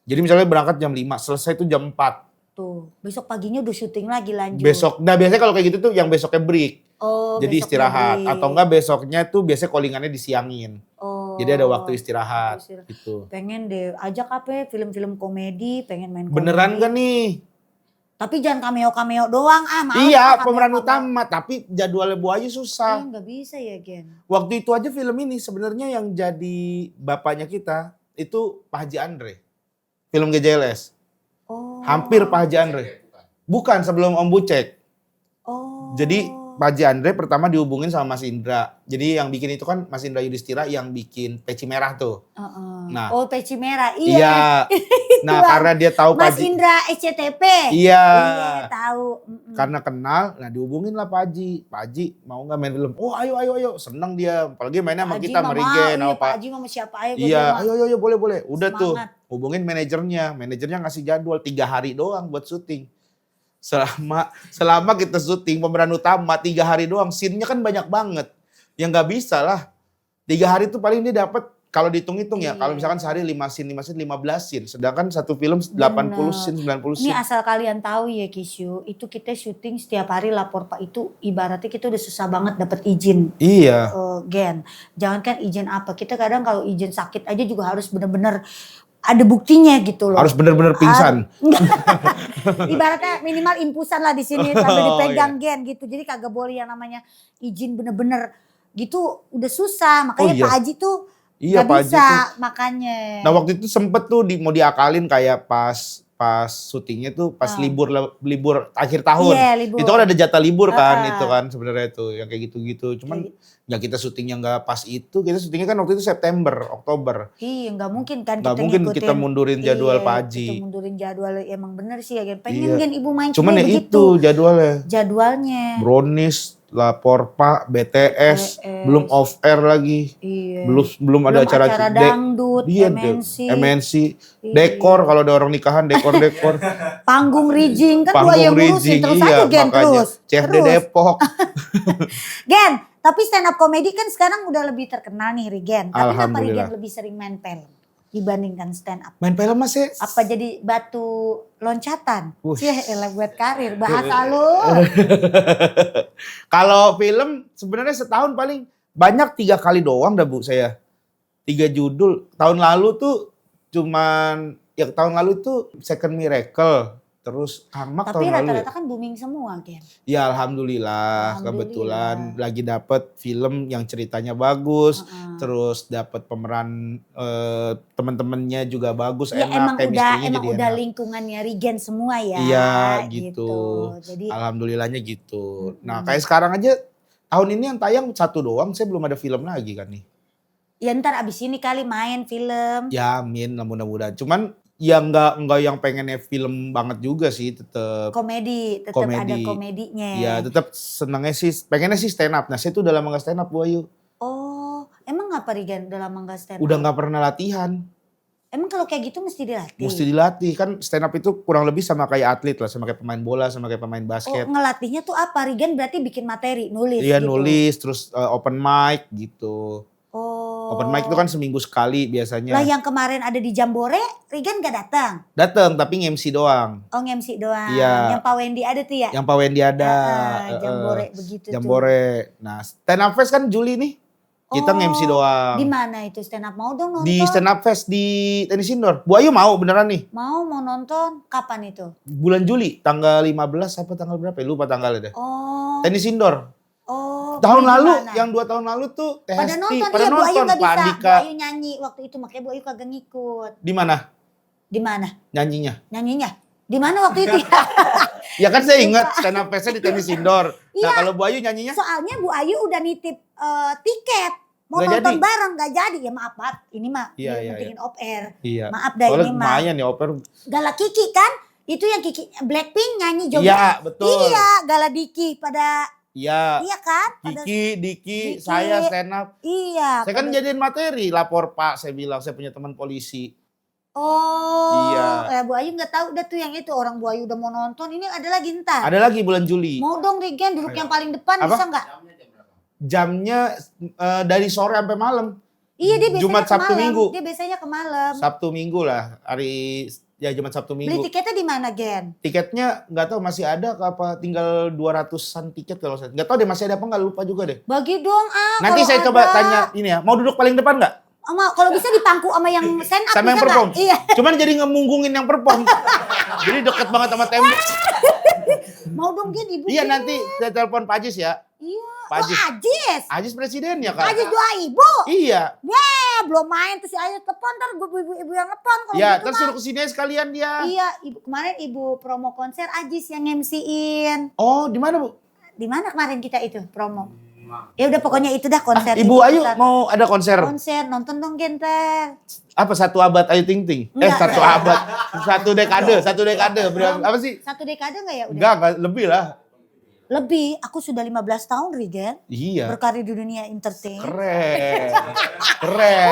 Jadi misalnya berangkat jam 5, selesai tuh jam 4. Tuh, besok paginya udah syuting lagi lanjut. Besok, nah biasanya kalau kayak gitu tuh yang besoknya break. Oh, Jadi besok istirahat. break. Atau enggak besoknya tuh biasanya callingannya disiangin. Oh. Jadi ada waktu istirahat Istirahat. gitu. Pengen deh ajak apa ya, film-film komedi, pengen main komedi. Beneran gak nih? Tapi jangan cameo-cameo doang males Iya, ah, pemeran cameo-cameo. utama, tapi jadwalnya Bu Ayu susah. Nggak bisa ya Gen. Waktu itu aja film ini sebenarnya yang jadi bapaknya kita itu Pak Haji Andre. Film GJLS. Oh. Hampir Pak Haji Andre. Bukan, sebelum Om Bucek. Oh. Jadi Pak Haji Andre pertama dihubungin sama Mas Indra. Jadi yang bikin itu kan Mas Indra Yudhistira yang bikin peci merah tuh. Nah. Oh, peci merah. Iya. Iya. Nah, Itu, karena dia tahu Pak Mas Haji. Indra SCTP. Iya. Iya, tahu. Karena kenal, nah dihubungin lah Pak Haji. Pak Haji mau nggak main film? Oh ayo. Seneng dia. Apalagi mainnya sama kita, sama Regen, sama Pak. Pak Haji sama siapa aja. Iya, ayo boleh. Udah Semangat. tuh, hubungin manajernya. Manajernya ngasih jadwal 3 hari doang buat syuting. Selama kita syuting pemeran utama 3 hari doang, scene-nya kan banyak banget. Ya nggak bisa lah. 3 hari tuh paling dia dapat kalau dihitung-hitung ya, Iya. kalau misalkan sehari 5 scene, 15 scene. Sedangkan satu film 80 scene, 90 Ini scene. asal kalian tahu ya Kisyu, itu kita syuting setiap hari lapor Pak itu ibaratnya kita udah susah banget dapat izin. Iya. Gen, jangankan izin apa, kita kadang kalau izin sakit aja juga harus bener-bener ada buktinya gitu loh. Harus bener-bener pingsan. Ibaratnya minimal impusan lah di sini sambil Oh, dipegang Gen gitu. Jadi kagak boleh yang namanya izin bener-bener gitu udah susah. Makanya Oh, iya. Pak Haji tuh Iya, gak Pak Haji bisa tuh. makanya. Nah waktu itu sempet tuh mau diakalin kayak pas syutingnya tuh pas libur akhir tahun. Iya, libur. Itu kan ada jatah libur kan Ah. itu kan sebenarnya tuh yang kayak gitu-gitu. Cuman nggak kita syutingnya nggak pas itu, kita syutingnya kan waktu itu September, Oktober. Iya nggak mungkin kan Nggak kita mungkin ngikutin. kita mundurin jadwal Iya, Pak Haji. Kita mundurin jadwal emang bener sih ya Gen. Pengen Iya. Gen ibu main Cuman cuma ya begitu itu jadwalnya. jadwalnya. Brownies Lapor Pak, BTS, belum off air lagi. Iya. Belum ada acara dangdut, Iya, MNC. MNC, Iya. dekor kalau ada orang nikahan dekor. Panggung rigging kan gua Panggung yang ngurusin rigging, terus iya, aja Gen makanya. terus. CFD Terus. Depok. Gen, tapi stand up comedy kan sekarang udah lebih terkenal nih Rigen. Tapi kenapa Alhamdulillah. Rigen lebih sering main film dibandingkan stand up? Main film masih. Apa jadi batu loncatan? Wush. Elah buat karir, bahasa lu. Kalau film sebenarnya setahun paling banyak 3 kali doang dah Bu saya. 3 judul. Tahun lalu tuh cuman, ya tahun lalu itu Second Miracle. Terus Kang Mak Tapi tahun lalu. rata-rata kan booming semua Gen. Ya alhamdulillah, kebetulan lagi dapet film yang ceritanya bagus, terus dapet pemeran teman-temannya juga bagus, Ya enak, chemistry-nya emang jadi udah enak. lingkungannya Rigen semua ya. Iya gitu. Jadi Alhamdulillahnya gitu. Nah kayak sekarang aja tahun ini yang tayang 1 doang, saya belum ada film lagi kan nih. ya ntar abis ini kali main film. Ya amin, mudah-mudahan. Cuman ya enggak yang pengennya film banget juga sih, tetep Komedi, tetap ada komedi. komedinya. Ya tetap senengnya sih, pengennya sih stand up. Nah saya tuh udah lama gak stand up Bu Ayu. Oh, emang ngapa Rigen udah lama gak stand up? Udah gak pernah latihan. Emang kalau kayak gitu mesti dilatih? Mesti dilatih, kan stand up itu kurang lebih sama kayak atlet lah, sama kayak pemain bola, sama kayak pemain Oh, basket. ngelatihnya tuh apa? Rigen berarti bikin materi, nulis Iya gitu? nulis, terus open mic gitu. Oh. Open mic itu kan seminggu sekali biasanya. Lah yang kemarin ada di Jambore, Rigen gak datang? Dateng tapi nge-MC doang. Oh nge-MC doang. Iya. Yang Pak Wendy ada tuh ya? Yang Pak Wendy ada. Jambore begitu tuh. Jambore. Nah stand up fest kan Juli nih. Kita nge-MC doang. Di mana itu stand up? Mau dong nonton? Di stand up fest di tenis indoor. Bu Ayu mau beneran nih? Mau nonton? Kapan itu? Bulan Juli, tanggal 15 apa tanggal berapa ya? Lupa tanggalnya deh. Oh. Tenis indoor. Oh. Tahun beli di lalu, mana? yang 2 tahun lalu tuh THST. Pada nonton, pada iya Bu Ayu nonton gak Pak bisa. Bu Andika. Ayu nyanyi waktu itu, makanya Bu Ayu kagak ngikut. Di mana Di mana? nyanyinya? Nyanyinya? Di mana waktu itu? Ya kan saya ingat stand up fest-nya di tenis indoor. Nah Iya. kalau Bu Ayu nyanyinya? Soalnya Bu Ayu udah nitip tiket. Mau Nggak nonton jadi? bareng, gak jadi. Ya maaf, ini mah Iya, iya, mentingin off air. Iya. Maaf dah Soalnya ini mah. lumayan ya oper. Gala Kiki kan? Itu yang Kiki Blackpink nyanyi joget. Iya betul. Iya, Gala Diki pada Iya. iya kan? Pada, Diki, Diki. saya stand up. iya. Saya kan pada- jadiin materi, lapor Pak, saya bilang saya punya teman polisi. Oh, Iya. Bu Ayu nggak tahu dah tuh yang itu, orang Bu Ayu udah mau nonton. Ini ada lagi ntar. Ada lagi bulan Juli. Mau dong Rigen duduk yang paling depan Apa? bisa nggak? Jamnya dari sore sampai malam. Iya dia biasanya Jumat, ke Sabtu, malam. Minggu. Dia biasanya ke malam. Sabtu Minggu lah, hari ya Jumat Sabtu Beli Minggu. tiketnya di mana Gen? Tiketnya nggak tahu masih ada apa tinggal 200-an tiket kalau saya. Nggak tahu deh masih ada apa nggak, lupa juga deh. Bagi dong Nanti kalau saya coba ada. tanya ini ya, mau duduk paling depan nggak? Kalau bisa dipangku sama yang stand up Sama yang bisa nggak? perform. Iya. Cuman jadi ngemunggungin yang perform. Jadi deket banget sama tembok. Mau dong Gen ibu. Iya Gen. nanti saya telepon Pak Ajis ya. Iya. Pak Ajis. Ajis. Ajis presiden ya kan? Ajis doa ibu. Iya. Belum main terus si Ajis telepon ntar gue ibu yang telepon kalau Ya, gitu terus mah. suruh kesini aja sekalian dia. Iya, kemarin ibu promo konser Ajis yang MC-in. Oh, di mana Bu? Di mana kemarin kita itu promo? Ya udah pokoknya itu dah konser. Ibu itu Ayu ntar. mau ada konser. konser nonton dong Genter. Apa 1 abad Ayu Ting Ting? Enggak. 1 abad. 1 dekade. Apa sih? 1 dekade enggak ya udah? Enggak, lebih lah. Lebih, aku sudah 15 tahun Rigen. Iya. Berkarir di dunia entertain. Keren. Keren.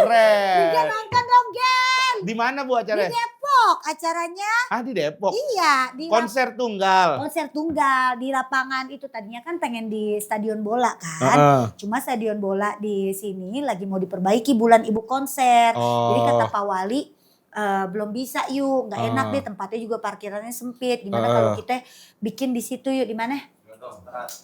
Rigen Keren. nonton dong Gen. Di mana Bu Di acaranya? Depok acaranya. Ah, di Depok. Iya, di Konser tunggal. konser tunggal di lapangan itu tadinya kan pengen di stadion bola kan. Heeh. Cuma stadion bola di sini lagi mau diperbaiki bulan ibu konser. Jadi kata Pak Wali belum bisa yuk, nggak enak deh tempatnya juga parkirannya sempit. Gimana kalau kita bikin di situ yuk, di mana?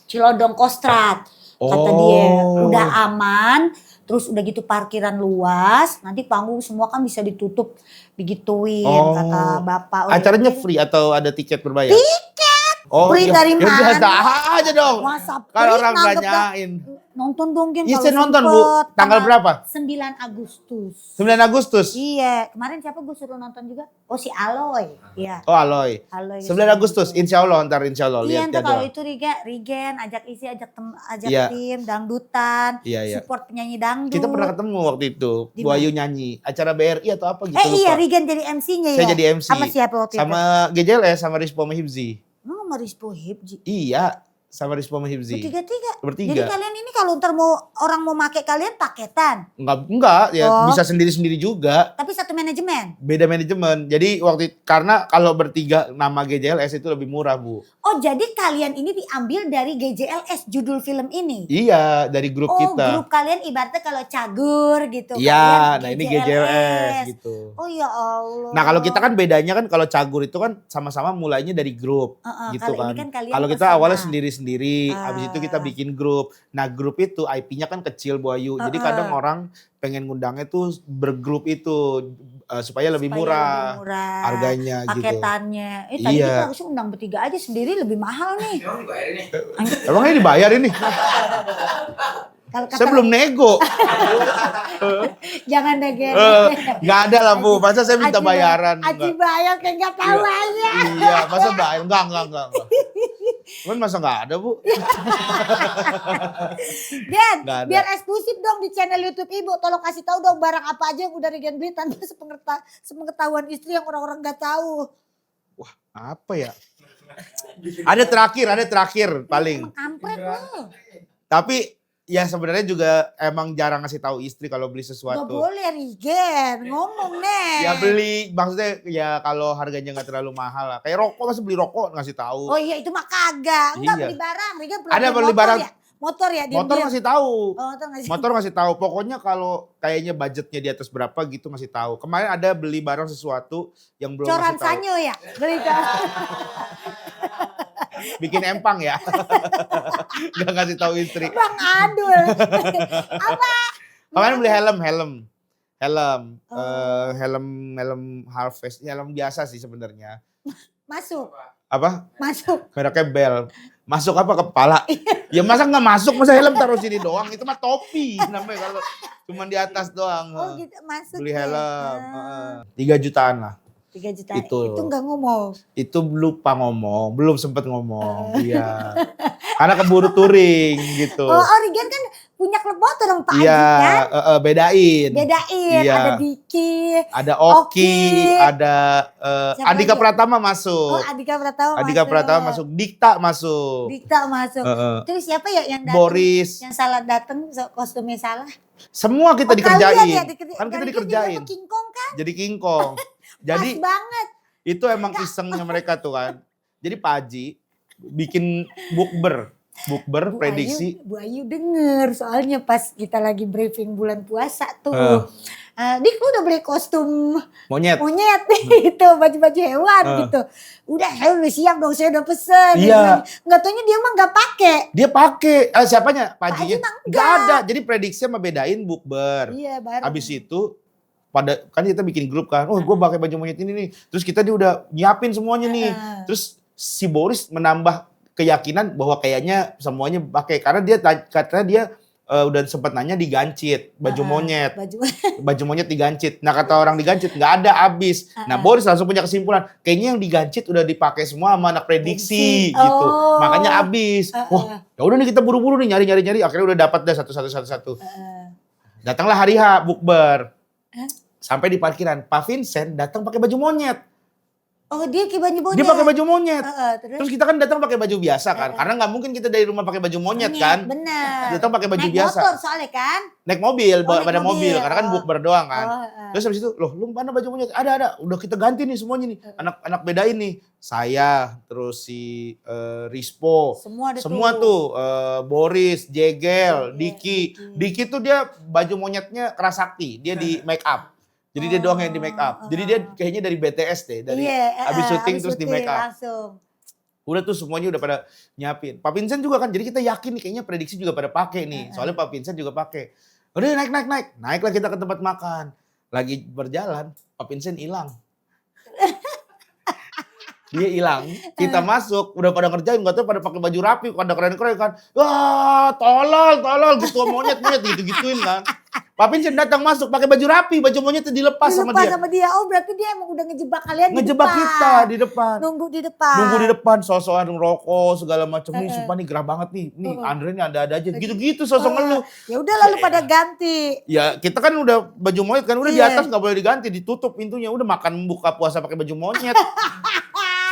Cilodong Kostrad. Kata dia udah aman, terus udah gitu parkiran luas, nanti panggung semua kan bisa ditutup digituin kata Bapak. Udah Acaranya gitu. free atau ada tiket berbayar? Tiket. Oh, Free iya. dari Ya mana? biasa aja dong. Masa Kalau free orang nganggep nanyain. nonton dong Gen Iya, kalau saya nonton Bu. sempet. Tanggal berapa? 9 Agustus. 9 Agustus. Iya, kemarin siapa gue suruh nonton juga? Oh si Aloy. Iya, Oh, Aloy. Aloy. 9 Agustus, insya Allah insya Allah Iya, lihat ntar kalau jadwal. itu Rigen, ajak isi, ajak Iya. tim, dangdutan, Iya, iya. support penyanyi dangdut. Kita pernah ketemu waktu itu, Di Bu mana? Ayu nyanyi acara BRI atau apa gitu iya, lupa. Rigen jadi MC-nya ya? Saya jadi MC. Sama siapa waktu itu? Sama GJLS sama Rispo Mahibzi. Emang sama Rispo Hipji? Iya, sama Rispo sama Hibzi. Bertiga-tiga. Bertiga. Jadi kalian ini kalau ntar orang mau make kalian paketan. Enggak ya Oh. bisa sendiri-sendiri juga. Tapi satu manajemen. Beda manajemen. Jadi karena kalau bertiga nama GJLS itu lebih murah, Bu. Oh jadi kalian ini diambil dari GJLS judul film ini? Iya, dari grup Oh kita. grup kalian ibaratnya kalau cagur gitu. Iya, kalian nah ini GJLS gitu. Oh ya Allah. Nah kalau kita kan bedanya kan kalau cagur itu kan sama-sama mulainya dari grup gitu kalau kan. ini kan kalian Kalau kita personal. awalnya sendiri-sendiri, habis itu kita bikin grup. Nah grup itu IP-nya kan kecil Bu Ayu. Jadi kadang orang pengen ngundangnya tuh bergrup itu supaya lebih murah harganya gitu. paketannya. Tadi Iya. kita harusnya undang bertiga aja sendiri lebih mahal nih. Emang dibayar ini? Emangnya dibayar ini? Kalau kata Saya belum nego. jangan deh Gen. Nggak ada lah Bu, masa saya minta bayaran. Aji Enggak. bayar kayak nggak tahu aja. Iya, masa bayar? Enggak. Cuman masa nggak ada Bu? Gen, Nggak ada. biar eksklusif dong di channel YouTube Ibu. Tolong kasih tahu dong barang apa aja yang udah Regen beli tanpa sepengetahuan istri yang orang-orang nggak tahu. Apa ya? Ada terakhir paling. Kampret loh. Tapi ya sebenarnya juga emang jarang ngasih tahu istri kalau beli Gak sesuatu. boleh Regen, ngomong nih. Ya beli, maksudnya ya kalau harganya nggak terlalu mahal lah. Kayak rokok, masa beli rokok ngasih tahu. Oh iya itu mah kagak. Enggak Iya. beli barang. Regen Ada beli motor barang. ya? Motor ya dia. Motor ngasih tahu. Oh, motor ngasih. Motor ngasih tahu. Pokoknya kalau kayaknya budgetnya di atas berapa gitu ngasih tahu. Kemarin ada beli barang sesuatu yang belum Coran ngasih tahu. sanyo ya? Beli kan. Bikin empang ya. Gak ngasih tahu istri. Bang Adul. Apa? Kemarin beli helm. Oh. Helm Harvest. Helm biasa sih sebenarnya. Masuk. Apa? Masuk. Mereknya Bell. Masuk apa kepala? Ya masa nggak masuk, masa helm taruh sini doang? Itu mah topi namanya kalau cuma di atas doang. Oh gitu masuk. Beli ya. helm. Ah. 3 jutaan lah. 3 juta. Itu. Itu enggak ngomong. Itu lupa ngomong, belum sempet ngomong. Iya. Karena keburu touring gitu. Oh Regen kan punya klub motor dong Pak Aji Iya, kan? bedain. Bedain. Iya. Ada Diki. Ada Oki, Oki. ada Siapa Andika lagi? Pratama Oh masuk. Andika Pratama Andika Pratama masuk, Dikta masuk. Dikta masuk. Terus siapa ya yang datang? Boris. Yang salah datang kostumnya salah. Semua kita Oh, dikerjain. kalian ya, Kan kita dari dikerjain. King Kong kan? Jadi King Kong. Jadi Pas banget. itu emang isengnya mereka tuh kan. Jadi Pak Haji bikin bukber prediksi. Bu Ayu denger soalnya pas kita lagi briefing bulan puasa tuh. Dik lu udah beli kostum Monyet. itu baju-baju hewan gitu. Udah saya udah siap dong, saya udah pesen. Iya. Nggak taunya dia mah nggak pakai. Dia pakai. Siapanya? Pak Haji Hajinya? mah Nggak ada. Jadi prediksi sama bedain bukber. Iya baru. Habis itu kan kita bikin grup kan. Oh gue pakai baju monyet ini nih. Terus kita dia udah nyiapin semuanya nih. Terus si Boris menambah keyakinan bahwa kayaknya semuanya pakai. Karena dia katanya dia udah sempat nanya digancit baju monyet. Baju monyet digancit. Nah kata orang digancit nggak ada habis. Nah Boris langsung punya kesimpulan. Kayaknya yang digancit udah dipakai semua sama anak prediksi gitu. Makanya habis. Wah ya udah nih kita buru-buru nih nyari. Akhirnya udah dapat dah satu. Datanglah hari H bukber. Sampai di parkiran, Pak Vincent datang pakai baju monyet. Oh dia pakai baju monyet. Dia pakai baju monyet. Terus Terus kita kan datang pakai baju biasa kan. Karena nggak mungkin kita dari rumah pakai baju monyet kan. Bener. Datang pakai baju Naik biasa. motor soalnya kan. Naik mobil, naik pada mobil. Karena kan bukber doang kan. Oh, Terus habis itu, loh lu mana baju monyet? Ada. Udah kita ganti nih semuanya nih. Anak-anak bedain nih. Saya, terus si Rispo. Semua ada tuh. Boris, Jegel, Diki. Diki tuh dia baju monyetnya kerasakti. Dia di make up. Jadi dia doang yang di make up. Jadi dia kayaknya dari BTS deh. Dari habis syuting terus di make up. Langsung. Udah tuh semuanya udah pada nyiapin. Pak Vincent juga kan. Jadi kita yakin nih kayaknya prediksi juga pada pakai nih. Soalnya Pak Vincent juga pakai. Udah naik. Naiklah kita ke tempat makan. Lagi berjalan, Pak Vincent hilang. Dia hilang, kita masuk, udah pada ngerjain, gak tau pada pakai baju rapi, pada keren-keren kan. Wah, tolol, gitu monyet gitu-gituin kan. Pak Vincent datang masuk pakai baju rapi, baju monyetnya dilepas sama dia. Oh berarti dia emang udah ngejebak kalian Ngejebak kita di depan. Nunggu di depan. So-soan rokok segala macam. Nih sumpah nih gerah banget nih. Nih Andre nih ada-ada aja. Gitu-gitu sosok ngeluh. Ya udah lalu pada ganti. Ya kita kan udah baju monyet kan udah di atas gak boleh diganti, ditutup pintunya. Udah makan buka puasa pakai baju monyet.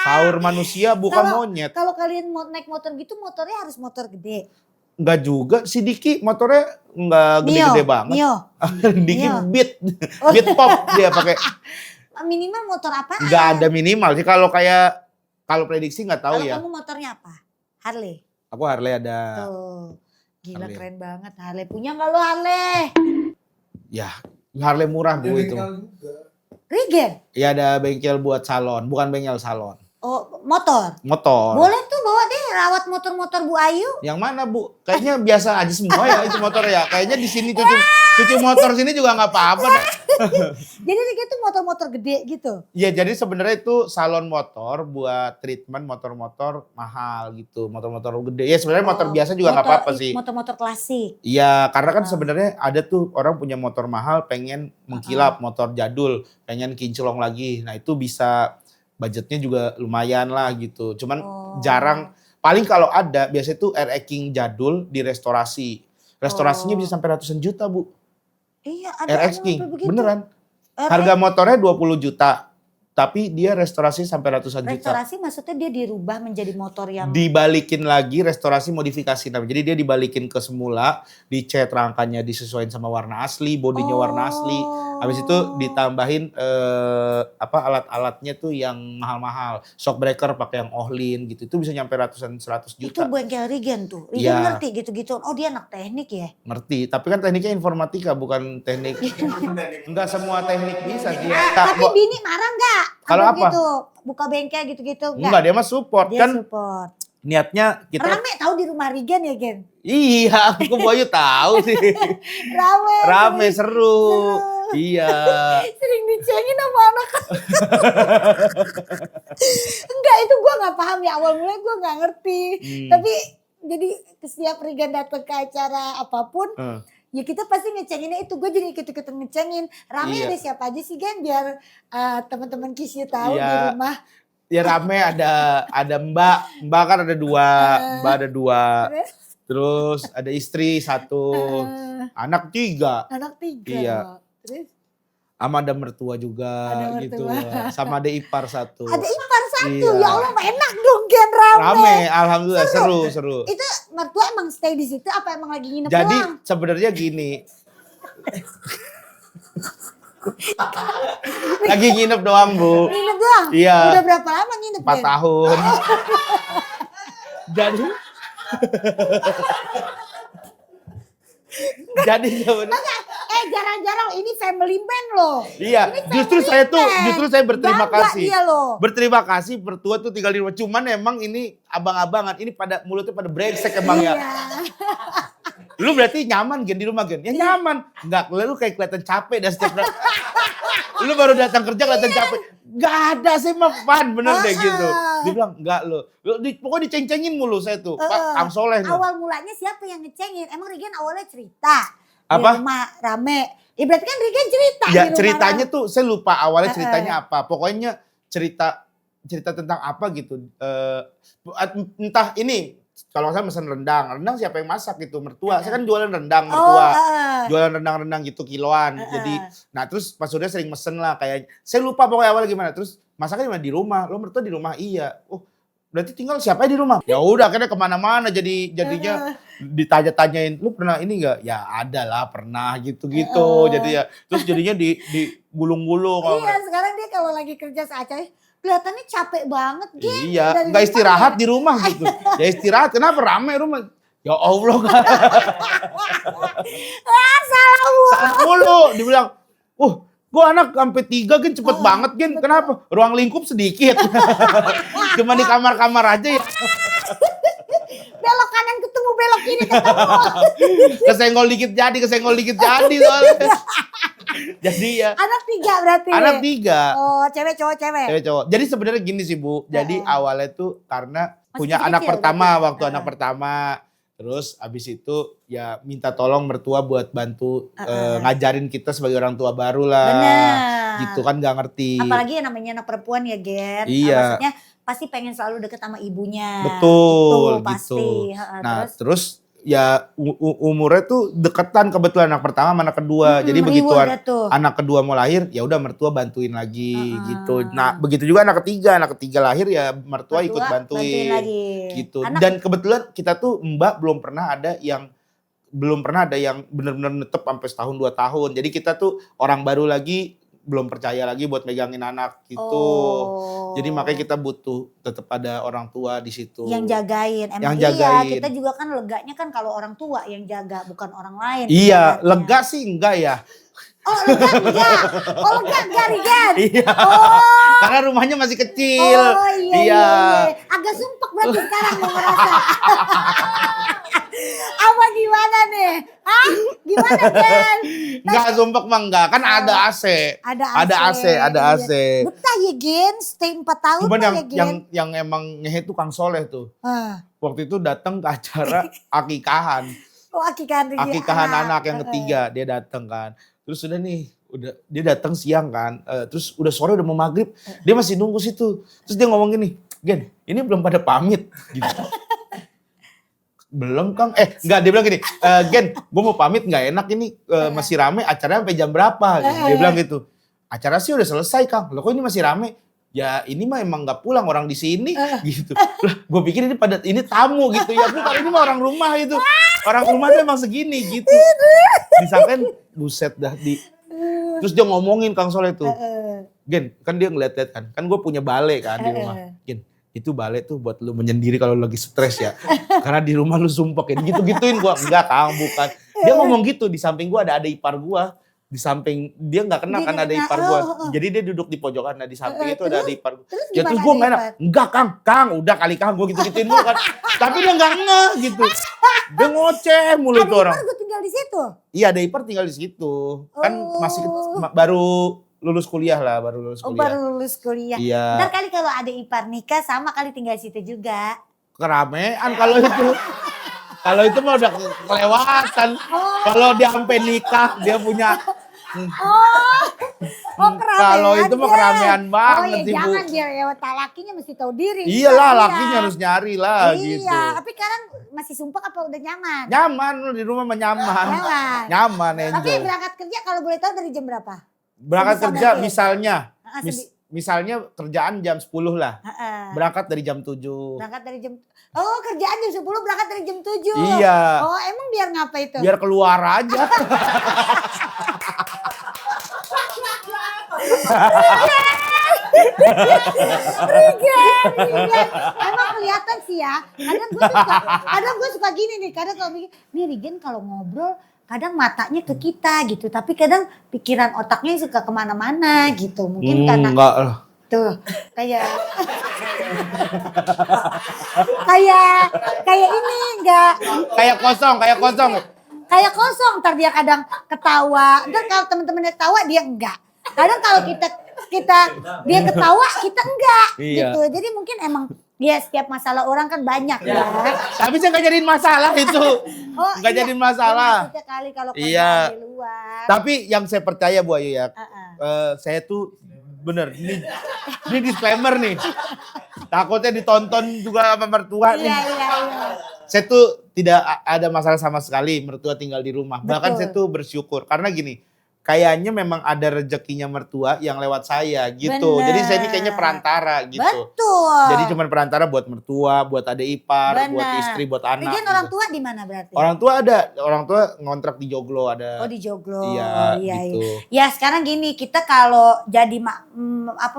Sahur manusia bukan monyet. Kalau kalian mau naik motor gitu, motornya harus motor gede. Enggak juga, si Diki motornya enggak gede-gede banget. Mio. Diki Mio. Beat. Beat pop dia pakai. Minimal motor apa? Enggak ada minimal sih kalau prediksi enggak tahu Kalau ya. kamu motornya apa? Harley. Aku Harley ada. Tuh. Gila Harley. keren banget Harley. Punya nggak lo Harley? Ya, Harley murah Bu itu. Regen? Ya ada bengkel buat salon, bukan bengkel salon. Oh motor? Motor. Boleh tuh bawa deh rawat motor-motor Bu Ayu. Yang mana Bu? Kayaknya biasa aja semua ya itu motor ya. Kayaknya di sini cuci motor sini juga nggak apa-apa. Jadi Regen tuh motor-motor gede gitu? Ya jadi sebenarnya itu salon motor buat treatment motor-motor mahal gitu. Motor-motor gede. Ya sebenarnya motor biasa juga nggak apa-apa sih. Motor-motor klasik? Iya karena kan sebenarnya ada tuh orang punya motor mahal pengen mengkilap motor jadul. Pengen kinclong lagi. Nah itu bisa budgetnya juga lumayan lah gitu. Cuman jarang. Paling kalau ada biasanya tuh RX King jadul direstorasi. Restorasinya bisa sampai ratusan juta Bu. Iya ada RX King, begitu. beneran. Harga motornya 20 juta. Tapi dia restorasi sampai ratusan juta. Restorasi maksudnya dia dirubah menjadi motor yang... Dibalikin lagi restorasi modifikasi. Jadi dia dibalikin ke semula. Dicat rangkanya disesuaikan sama warna asli. Bodinya warna asli. Habis itu ditambahin alat-alatnya tuh yang mahal-mahal. Shock breaker pakai yang Ohlin gitu. Itu bisa nyampe ratusan 100 Itu juta. bengkel Regen tuh. Regen Iya. ngerti gitu-gitu. Oh dia anak teknik ya? Ngerti. Tapi kan tekniknya informatika bukan teknik. Enggak semua teknik bisa sih. Tapi bini marah nggak? Kalau apa? Gitu, buka bengkel gitu-gitu Enggak, dia mah support. Dia Kan support. niatnya kita. Rame tahu di rumah Regen ya Gen? Iya, aku Boyu tahu sih. Rame. Rame, seru. Iya. Sering dicengin sama anak. Enggak, itu gue nggak paham ya. Awal mulai gue nggak ngerti. Tapi jadi setiap Regen datang ke acara apapun, ya kita pasti ngecenginnya itu. Gue jadi ikut-ikutan ngecengin. Rame Iya. ada siapa aja sih Gen? Biar teman-teman Kisyu tahu Iya. di rumah. Ya rame ada Mbak kan ada dua, Mbak ada dua. Terus ada istri satu, anak tiga. Anak tiga. Iya. Terus Sama ada mertua juga Ada gitu. mertua. Sama ada ipar satu. ada ipar satu. Iya. Ya Allah enak dong Gen rame. Rame, alhamdulillah seru. Itu mertua emang stay di situ apa emang lagi nginep Jadi doang? sebenarnya gini. Lagi nginep doang Bu. Nginep doang? Iya. Udah berapa lama nginep 4 Gen? tahun. Jadi sebenarnya Jarang-jarang ini family man loh. iya, Ini justru family saya man. berterima Bangga kasih. dia loh. Berterima kasih mertua tuh tinggal di rumah. Cuman emang ini abang-abangan, ini pada mulutnya pada brengsek emang ya. Iya. Lu berarti nyaman Gen di rumah Gen? Ya nyaman. Enggak, lu kayak kelihatan capek dah setiap lu baru datang kerja kelihatan capek. Gak ada sih mah fun bener deh gitu. Dia bilang enggak lu pokoknya diceng-cengin mulu saya tuh. Pak Kang Soleh nih. Awal mulanya siapa yang ngecengin? Emang Regen awalnya cerita. Apa? Di rumah rame. Ya berarti kan Regen cerita di Ya rumah ceritanya rame. tuh saya lupa awalnya ceritanya apa. Pokoknya cerita tentang apa gitu. Entah ini kalau saya pesan rendang siapa yang masak gitu mertua. Saya kan jualan rendang mertua. Jualan rendang-rendang gitu kiloan. Jadi nah terus Pak Surya sering mesen lah kayak saya lupa pokoknya awalnya gimana. Terus masaknya di rumah. Lo mertua di rumah iya. Oh berarti tinggal siapa di rumah? Ya udah akhirnya kemana-mana jadinya ditanya-tanyain lu pernah ini enggak? Ya ada lah pernah gitu-gitu. Jadi ya terus jadinya di gulung-gulung. Iya sekarang dia kalau lagi kerja seacara kelihatannya capek banget Gen. Iya, Dari nggak rumah istirahat ya. di rumah gitu. Ya istirahat, kenapa rame rumah? Ya Allah kan. Salah gua. Salah mulu. Dibilang, gua anak sampai 3 Gen cepet banget Gen. Kenapa? Ruang lingkup sedikit. Cuma di kamar-kamar aja ya. Belok kanan ketemu, belok kiri ketemu. Kesenggol dikit jadi soalnya. Jadi ya. Anak 3 berarti. Anak 3. Oh cewek cowok cewek. Cewek cowok. Jadi sebenarnya gini sih Bu. Jadi awalnya tuh karena Masih punya kecil anak pertama berarti. waktu anak pertama. Terus abis itu ya minta tolong mertua buat bantu ngajarin kita sebagai orang tua baru lah. Benar. Gitu kan gak ngerti. Apalagi yang namanya anak perempuan ya Gen. Iya. Maksudnya pasti pengen selalu deket sama ibunya. Betul Gitu, pasti. gitu. Nah terus ya umurnya tuh deketan kebetulan anak pertama sama anak kedua. Jadi begitu anak kedua mau lahir ya udah mertua bantuin lagi gitu. Nah, begitu juga anak ketiga lahir ya mertua ikut bantuin lagi. Gitu. Dan kebetulan kita tuh Mbak belum pernah ada yang benar-benar netep sampai setahun 2 tahun. Jadi kita tuh orang baru lagi, belum percaya lagi buat megangin anak gitu. Jadi makanya kita butuh tetap ada orang tua di situ. Yang jagain. Emang iya, kita juga kan leganya kan kalau orang tua yang jaga, bukan orang lain. Iya, lega sih enggak ya. Oh lega enggak? Oh lega enggak Rigen? Iya. Karena rumahnya masih kecil. Oh iya. Agak sumpek berarti sekarang gue merasa. Apa gimana nih? Hah? Gimana Gen? Enggak sumpek mah enggak, kan ada AC. Ada AC. Betah ya Gen, stay 4 tahun. Cuman ya Gen. yang emang ngehe tuh Kang Soleh tuh. Waktu itu datang ke acara akikahan. Oh akikahan anak yang ketiga, dia datang kan. Terus udah dia datang siang kan. Terus udah sore udah mau maghrib, dia masih nunggu situ. Terus dia ngomong gini, Gen, ini belum pada pamit gitu. Belum Kang, enggak, dia bilang gini, Gen, gue mau pamit nggak enak ini, masih rame, acaranya sampai jam berapa? Dia bilang gitu. Acara sih udah selesai Kang, loh kok ini masih rame? Ya ini mah emang nggak pulang orang di sini gitu. Lah gue pikir ini tamu gitu ya, bukan, ini mah orang rumah itu. Orang rumah tuh emang segini gitu. Disangkain buset dah terus dia ngomongin Kang Soleh tuh. Gen, kan dia ngeliat-liat kan. Kan gue punya balai kan di rumah. Gen, itu balai tuh buat lu menyendiri kalau lagi stres ya. Karena di rumah lu sumpek ya. Gitu-gituin gue. Enggak Kang, bukan. Dia ngomong gitu, di samping gue ada ipar gue. Di samping, dia gak kenal kan ada ipar gue. Jadi dia duduk di pojokan, nah di samping itu ada ipar gue. Ya terus gue gak enak. Enggak Kang, udah kali Kang, gue gitu-gituin mulu kan. Tapi dia gak ngeh gitu. Dia ngoceh mulu itu orang. Ada ipar gue tinggal di situ? Iya ada ipar tinggal di situ. Kan masih baru lulus kuliah lah, baru lulus kuliah. Iya. Ntar kali kalau ada ipar nikah sama kali tinggal di situ juga. Keramean kalau itu. Kalau itu mah udah kelewatan. Kalau dia sampai nikah, dia punya. Keramaian. Kalau itu mah keramaian banget Ibu. Jangan dia lewat lakinya mesti tahu diri. Iyalah, lakinya harus nyari lah gitu. Iya, tapi sekarang masih sumpah apa udah nyaman? Nyaman, di rumah mah nyaman. Nyaman, enjoy. Tapi berangkat kerja kalau boleh tahu dari jam berapa? Berangkat kerja misalnya kerjaan jam 10 lah. Berangkat dari jam 7. Kerjaan jam 10 berangkat dari jam 7. Iya. Oh, emang biar ngapa itu? Biar keluar aja. Rigen. Emang kelihatan sih ya. Kadang gue suka gini nih. Kadang kalau mikir, nih Rigen kalau ngobrol kadang matanya ke kita gitu. Tapi kadang pikiran otaknya suka kemana-mana gitu. Mungkin karena. Enggak lah. Tuh kayak ini enggak. Kayak kosong. Ntar dia kadang ketawa. Ntar kalau temen-temennya ketawa dia enggak. Kadang kalau kita dia ketawa kita enggak gitu. Jadi mungkin emang ya setiap masalah orang kan banyak ya. Tapi saya nggak jadiin masalah itu. Nggak jadiin masalah. Kali kalau di luar. Tapi yang saya percaya Bu Ayu ya. Saya tuh bener, ini disclaimer nih. Takutnya ditonton juga sama mertua nih. Iya. Saya tuh tidak ada masalah sama sekali mertua tinggal di rumah. Bahkan saya tuh bersyukur karena gini. Kayaknya memang ada rezekinya mertua yang lewat saya gitu. Bener. Jadi saya ini kayaknya perantara gitu. Betul. Jadi cuma perantara buat mertua, buat adik ipar, buat istri, buat anak. Bikin orang tua di mana berarti? Orang tua ada, orang tua ngontrak di Joglo ada. Oh di Joglo. Iya gitu. Ya sekarang gini, kita kalau jadi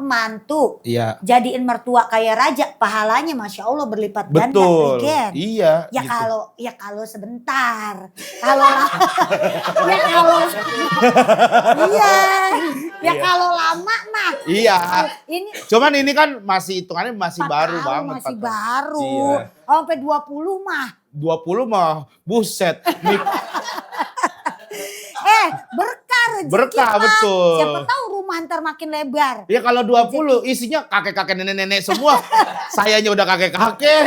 mantu, jadiin mertua kayak raja, pahalanya Masya Allah berlipat ganda. Betul. Iya. Ya gitu. kalau sebentar. Kalau lama mah. Iya. Cuman ini kan masih hitungannya masih baru banget. Masih baru. Iya. Sampai 20 mah. 20 mah buset. Berkah rezeki. Berkah betul. Siapa tahu rumah ntar makin lebar. Ya kalau 20 isinya kakek-kakek nenek-nenek semua. Sayanya udah kakek-kakek,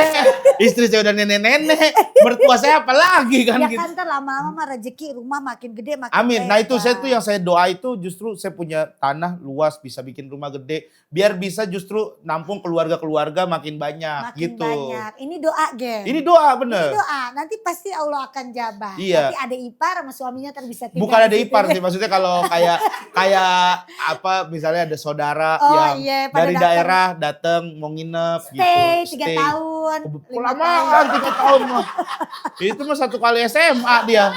istri saya udah nenek-nenek, mertua saya apa lagi kan Ya gitu. kan ntar lama-lama mah rezeki rumah makin gede makin Amin. Nah itu lebar. saya tuh yang saya doa itu justru saya punya tanah luas bisa bikin rumah gede. Biar bisa justru nampung keluarga-keluarga makin banyak makin gitu. banyak. Ini doa, Gen. Ini doa Ini bener. doa, nanti pasti Allah akan jabah. Iya. Nanti ada ipar sama suaminya ntar bisa tinggal Bukan ada di situ. ipar sih, maksudnya kalau kayak apa misalnya ada saudara Oh, yang iya, pada dari datang. daerah datang mau nginep Stay gitu. 3 tahun. 5 Kelamaan 3 tahun mah. Itu mah 1 kali SMA dia.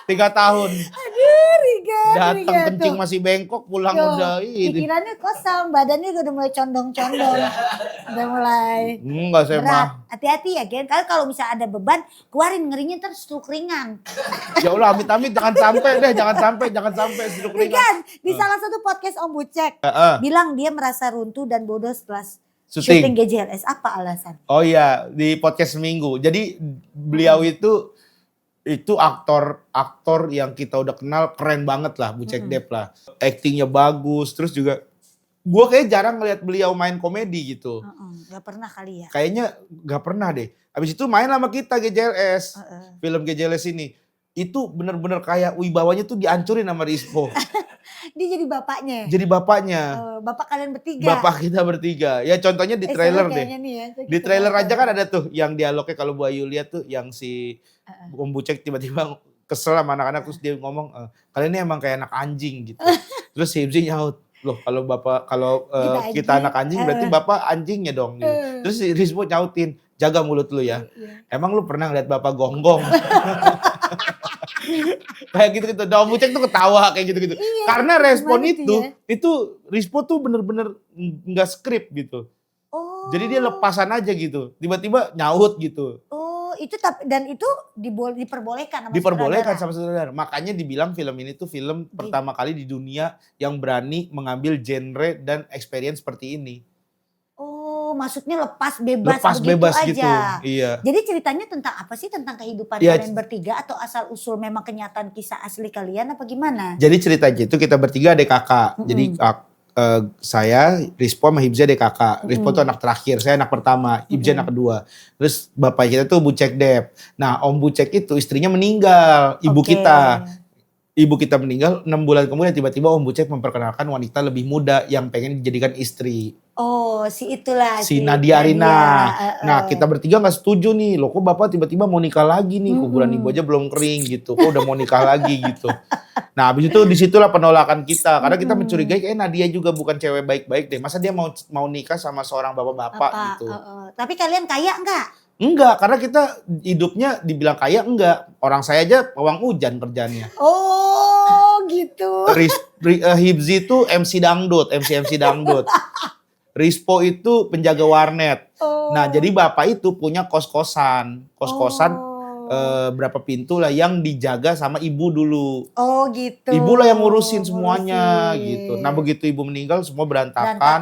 3 tahun. Aduh, Rigan. Datang kencing masih bengkok, pulang udah ini. Pikirannya kosong, badannya udah mulai condong-condong. Udah mulai Enggak saya berat. mah. Hati-hati ya, Gen. Kalau misalnya ada beban, keluarin ngerinya ntar stroke ringan. Ya Allah amit-amit jangan sampai seduk ringan. Rigan, di salah satu podcast Om Bucek, bilang dia merasa runtuh dan bodoh setelah syuting Syuting. GJLS. Apa alasan? Oh iya, di podcast seminggu. Jadi beliau itu aktor yang kita udah kenal keren banget lah, Bucek Dep lah. Actingnya bagus, terus juga gue kayak jarang ngeliat beliau main komedi gitu. Gak pernah kali ya. Kayaknya gak pernah deh. Habis itu main sama kita GJLS, film GJLS ini. Itu bener-bener kayak wibawanya tuh dihancurin sama Rispo. Dia jadi bapaknya. Jadi bapaknya. Bapak kalian bertiga. Bapak kita bertiga. Ya contohnya di trailer seru deh. kayaknya nih ya. Di trailer aja kan ada tuh yang dialognya kalau Bu Ayu lihat tuh yang si Om Bucek tiba-tiba kesel sama anak-anak terus dia ngomong kalian ini emang kayak anak anjing gitu. Terus si Hibzi nyaut, loh kalau bapak kita anak anjing berarti bapak anjingnya dong. Gitu. Terus si Rispo nyautin, jaga mulut lu ya. Emang lu pernah ngeliat bapak gonggong? Kayak gitu-gitu. Dan Om Bucek tuh ketawa kayak gitu-gitu. Iya, Karena respon gimana tuh itu Rispo tuh bener-bener nggak skrip gitu. Oh. Jadi dia lepasan aja gitu. Tiba-tiba nyaut gitu. Oh, itu dan itu diperbolehkan sama Diperbolehkan sutradara? sama saudara. Makanya dibilang film ini tuh film pertama kali di dunia yang berani mengambil genre dan experience seperti ini. Oh, maksudnya lepas bebas Lepas begitu bebas aja. gitu. Iya. Jadi ceritanya tentang apa sih? Tentang kehidupan Ya, kalian bertiga atau asal usul memang kenyataan kisah asli kalian apa gimana? Jadi ceritanya itu kita bertiga adik kakak. Jadi saya, Rispo sama Hibzi adik kakak. Rispo tuh anak terakhir, saya anak pertama, Hibzi anak kedua. Terus bapak kita tuh Bucek Dep. Nah Om Bucek itu istrinya meninggal, ibu Oke. kita. Ibu kita meninggal 6 bulan kemudian tiba-tiba Om Bucek memperkenalkan wanita lebih muda yang pengen dijadikan istri. Oh, si itulah. Si Nadia Arina. Nah kita bertiga gak setuju nih. Loh kok bapak tiba-tiba mau nikah lagi nih. Kuburan ibu aja belum kering gitu. Kok udah mau nikah lagi gitu. Nah habis itu disitulah penolakan kita. Karena kita mencurigai kayak Nadia juga bukan cewek baik-baik deh. Masa dia mau nikah sama seorang bapak-bapak gitu. Tapi kalian kaya enggak? Enggak, karena kita hidupnya dibilang kaya enggak. Orang saya aja pawang hujan kerjaannya. Oh, gitu. Hibzi itu MC dangdut. Rispo itu penjaga warnet. Nah jadi bapak itu punya kos-kosan. Berapa pintu lah yang dijaga sama ibu dulu. Oh gitu. Ibu lah yang ngurusin semuanya gitu. Nah begitu ibu meninggal semua berantakan.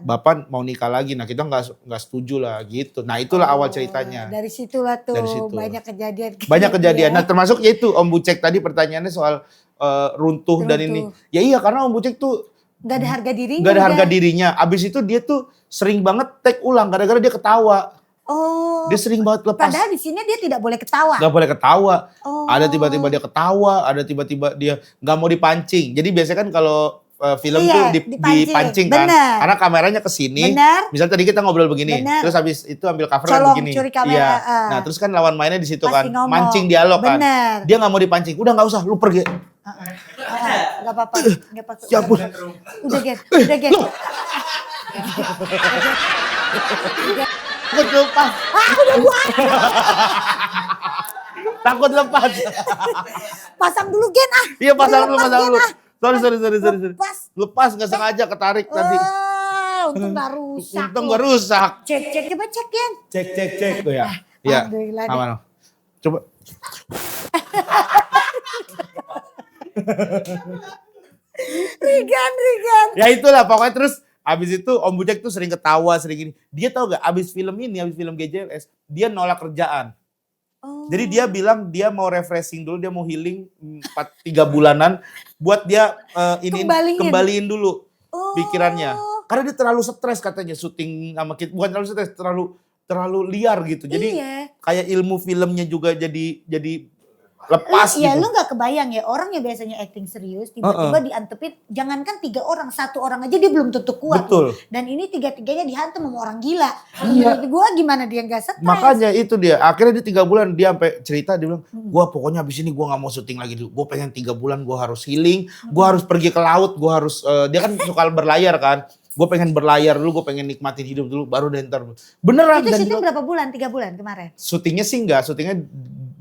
Bapak mau nikah lagi. Nah kita nggak setuju lah gitu. Nah itulah awal ceritanya. Dari situlah tuh Dari situ. banyak kejadian. Banyak kejadian. Nah termasuk yaitu Om Bucek tadi pertanyaannya soal runtuh dan ini. Ya iya karena Om Bucek tuh Gak ada harga dirinya. Gak ada harga dirinya. Abis itu dia tuh sering banget take ulang gara-gara dia ketawa. Oh. Dia sering banget lepas. Padahal di sini dia tidak boleh ketawa. Gak boleh ketawa. Oh. Ada tiba-tiba dia ketawa, ada tiba-tiba dia gak mau dipancing. Jadi biasanya kan kalau film tuh dipancing kan. Bener. Karena kameranya ke sini. Bener. Misalnya tadi kita ngobrol begini, Bener. terus habis itu ambil cover Colong, kan begini. curi kamera. Iya. Nah, terus kan lawan mainnya di situ Pasti kan, ngomong. mancing dialog kan. Bener. Dia gak mau dipancing. Udah gak usah, lu pergi. Gak apa-apa. Gak apa-apa. Ya ampun. Udah Gen. Takut lepas. Udah buat. Takut lepas. Pasang dulu Gen ah. Iya pasang dulu. Gen, ah. Sorry. Lepas. Nggak sengaja ketarik tadi. Untung gak rusak. Untung gak rusak. Cek coba cek Gen. Cek. Oh ya. Iya. Alhamdulillah deh. Aman. Coba. Rigan. Ya itulah pokoknya terus abis itu Om Bucek tuh sering ketawa, sering gini. Dia tahu gak abis film GJLS dia nolak kerjaan. Oh. Jadi dia bilang dia mau refreshing dulu, dia mau healing 3 bulanan buat dia kembaliin dulu pikirannya. Karena dia terlalu stres katanya syuting sama kita. Bukan terlalu stres, terlalu liar gitu. Jadi kayak ilmu filmnya juga jadi lepas Iya, gitu. lu gak kebayang ya, orang yang biasanya acting serius, tiba-tiba diantepin, jangankan 3 orang, 1 orang aja dia belum tentu kuat. Betul. Dan ini 3-3-nya dihantam sama orang gila. Menurut gue gimana dia gak stres? Makanya itu dia, akhirnya di 3 bulan dia sampai cerita, dia bilang, gua pokoknya abis ini gua gak mau syuting lagi dulu. Gua pengen 3 bulan gua harus healing, gua harus pergi ke laut, gua harus, dia kan suka berlayar kan. Gue pengen berlayar dulu, gue pengen nikmatin hidup dulu, baru deh ntar. Beneran. Itu syuting berapa bulan? 3 bulan kemarin? Syutingnya sih enggak, syutingnya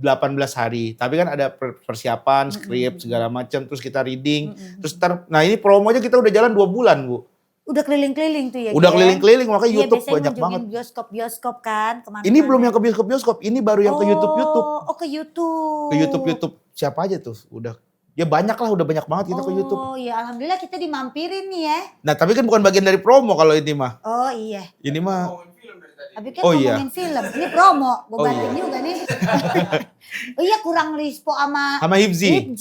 18 hari. Tapi kan ada persiapan, skrip, segala macam. Terus kita reading. Terus nah ini promonya kita udah jalan 2 bulan, Bu. Udah keliling-keliling tuh ya? Udah keliling-keliling, makanya YouTube biasanya banyak banget. bioskop-bioskop kan? Ini belum yang ke bioskop-bioskop, ini baru yang ke YouTube-YouTube. Oh, ke YouTube. Ke YouTube siapa aja tuh, udah. Ya banyak lah, udah banyak banget kita ke YouTube. Oh ya alhamdulillah kita dimampirin nih ya. Nah tapi kan bukan bagian dari promo kalau ini mah. Oh iya. Ini mah. Tapi kan ngomongin film, ini promo, gue bantuin juga nih. Oh iya kurang rispo sama Hibzi.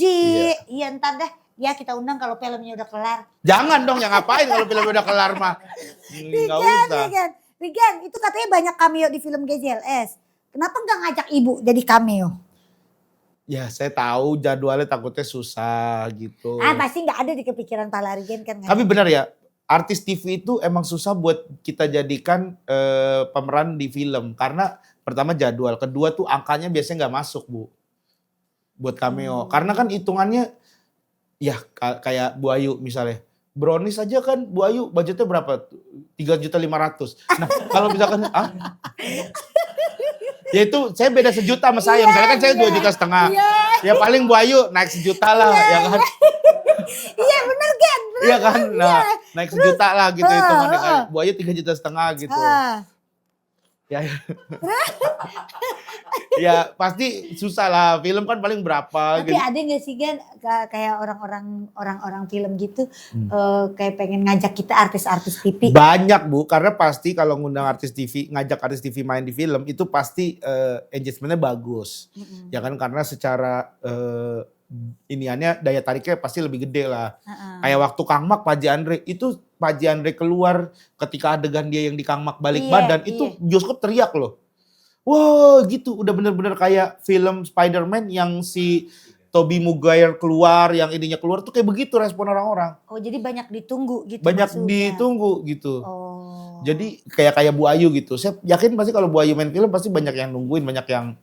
Iya ntar deh, ya kita undang kalau filmnya udah kelar. Jangan dong, yang ngapain kalau filmnya udah kelar mah. Nggak usah. Rigan, itu katanya banyak cameo di film GJLS. Kenapa nggak ngajak ibu jadi cameo? Ya saya tahu jadwalnya takutnya susah gitu. Pasti nggak ada di kepikiran Pala Rigen kan. Tapi benar ya, artis TV itu emang susah buat kita jadikan pemeran di film. Karena pertama jadwal, kedua tuh angkanya biasanya nggak masuk Bu. Buat cameo. Karena kan hitungannya, ya kayak Bu Ayu misalnya. Brownies aja kan Bu Ayu budgetnya berapa? 3.500.000. Nah kalau misalkan, ya itu saya beda 1 juta sama saya. Misalnya kan saya 2,5 juta. Ya paling Bu Ayu naik 1 juta lah ya kan. Iya bener kan. Iya kan, nah naik 1 juta lah gitu hitungannya. Bu Ayu 3,5 juta gitu. Ya. Ya pasti susah lah, film kan paling berapa. Tapi gitu. ada gak sih Gan kayak orang-orang film gitu kayak pengen ngajak kita artis-artis TV? Banyak Bu, karena pasti kalau ngundang artis TV, ngajak artis TV main di film itu pasti engagementnya bagus. Ya kan karena secara iniannya daya tariknya pasti lebih gede lah. Kayak waktu Kang Mak, Pak Andre itu Pak Andre keluar ketika adegan dia yang di Kang Mak balik badan itu bioskop teriak loh. Wah gitu, udah bener-bener kayak film Spider-Man yang si Tobey Maguire keluar, yang ininya keluar tuh kayak begitu respon orang-orang. Oh jadi banyak ditunggu gitu Banyak maksudnya. ditunggu gitu. Oh. Jadi kayak Bu Ayu gitu. Saya yakin pasti kalau Bu Ayu main film pasti banyak yang nungguin, banyak yang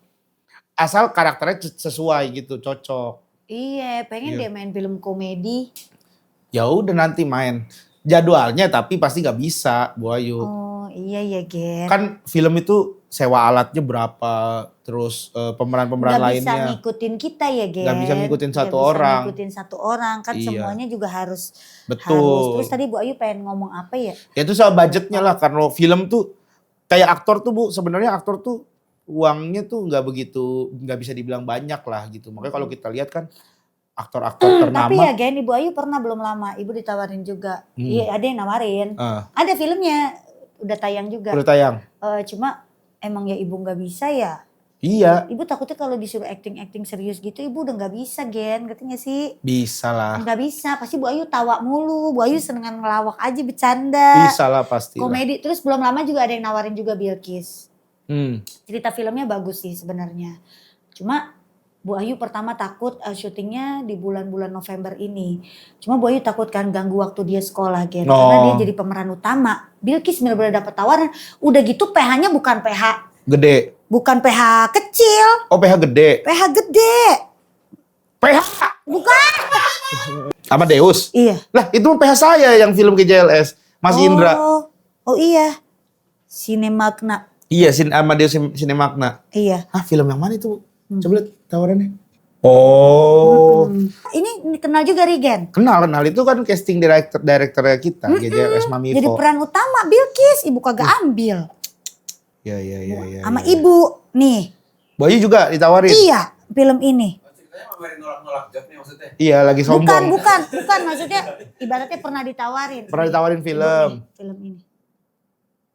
asal karakternya sesuai gitu, cocok. Iya, pengen dia main film komedi. Ya udah nanti main. Jadwalnya tapi pasti nggak bisa Bu Ayu. Oh iya ya Gen. Kan film itu sewa alatnya berapa, terus pemeran-pemeran lainnya. Gak bisa ngikutin kita ya Gen. Gak bisa ngikutin satu orang. Ngikutin satu orang kan semuanya juga harus. Betul. Terus tadi Bu Ayu pengen ngomong apa ya? Ya itu soal budgetnya lah, karena film tuh kayak aktor tuh Bu, sebenarnya aktor tuh uangnya tuh nggak bisa dibilang banyak lah gitu. Makanya kalau kita lihat kan aktor-aktor ternama. Tapi ya Gen, Ibu Ayu pernah belum lama, Ibu ditawarin juga. Iya ada yang nawarin. Ada filmnya, udah tayang juga. Udah tayang? Cuma emang ya Ibu nggak bisa ya. Iya. Ibu takutnya kalau disuruh acting serius gitu, Ibu udah nggak bisa Gen, ngerti gak sih? Bisa lah. Nggak bisa, pasti Bu Ayu tawa mulu. Bu Ayu senengan ngelawak aja, bercanda. Bisa lah pasti. Komedi, terus belum lama juga ada yang nawarin juga Bilqis. Cerita filmnya bagus sih sebenarnya. Cuma Bu Ayu pertama takut syutingnya di bulan-bulan November ini. Cuma Bu Ayu takut kan ganggu waktu dia sekolah Gen. Karena dia jadi pemeran utama. Bilqis benar-benar dapat tawaran. Udah gitu PH-nya bukan PH gede. Bukan PH kecil. Oh PH gede. PH gede. PH? Bukan. Sama Deus? Iya. Lah itu PH saya yang film GJLS. Mas Indra. Oh iya. Sinemagna. Iya, Amadeus Sinemagna. Iya. Film yang mana itu? Coba lihat tawarannya. Oh. Ini kenal juga Rigen. Kenal. Itu kan casting directornya kita, GJLS Mamivo. Jadi peran utama Bilqis, Ibu kagak ambil. Iya. Sama Ibu nih. Bayu juga ditawarin. Iya, film ini. Ceritanya mau nolak-nolak jobnya maksudnya? Iya, lagi sombong. Bukan maksudnya ibaratnya pernah ditawarin. Pernah ditawarin film. Film ini.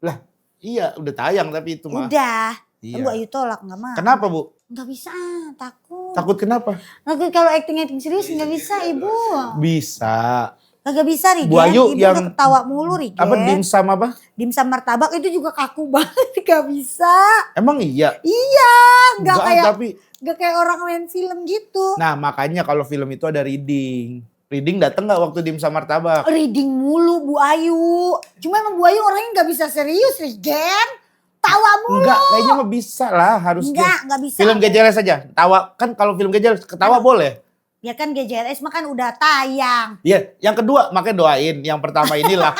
Lah, iya udah tayang tapi itu mah. Udah. Iya. Bu Ayu tolak nggak mau. Kenapa Bu? Nggak bisa, takut. Takut kenapa? Nanti kalau acting serius nggak bisa Ibu. Bisa. Kagak bisa Rigen, Bu Ayu Ibu yang udah ketawa mulu Rigen. Apa dimsum apa? Dimsum martabak itu juga kaku banget, gak bisa. Emang iya? Iya, nggak kayak tapi nggak kayak orang main film gitu. nah makanya kalau film itu ada reading. Reading dateng nggak waktu dimsum martabak? Reading mulu Bu Ayu. Cuma emang Bu Ayu orangnya nggak bisa serius Rigen. Tawa mulu. Enggak, kayaknya mah bisa lah harusnya. Nggak bisa. Film GJLS saja. Tawa kan kalau film GJLS ketawa boleh. Ya kan GJLS mah kan udah tayang. Iya, yang kedua makanya doain. Yang pertama inilah.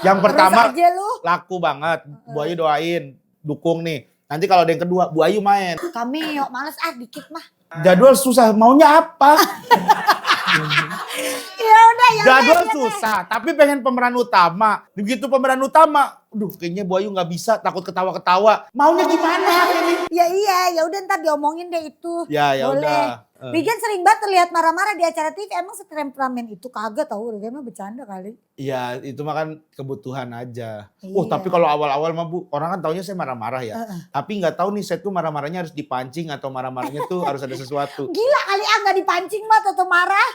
Yang pertama Terus aja lu. laku banget. Bu Ayu doain, dukung nih. Nanti kalau ada yang kedua, Bu Ayu main. Cameo, males dikit mah. Jadwal susah, maunya apa? Ya udah ya. Jadwal udah, susah, tapi pengen pemeran utama. Begitu pemeran utama, aduh kayaknya Bu Ayu nggak bisa, takut ketawa-ketawa. Maunya gimana ini? Ya iya, ya udah ntar diomongin deh itu. Ya Boleh. udah. Rigen sering banget terlihat marah-marah di acara TV. Emang setemperamen itu kagak tahu. Rigen mah bercanda kali. Iya, itu mah kan kebutuhan aja. Iya. Tapi kalau awal-awal mah Bu, orang kan taunya saya marah-marah ya. Tapi nggak tahu nih saya tuh marah-marahnya harus dipancing atau marah-marahnya tuh harus ada sesuatu. Gila kali nggak dipancing mah atau marah.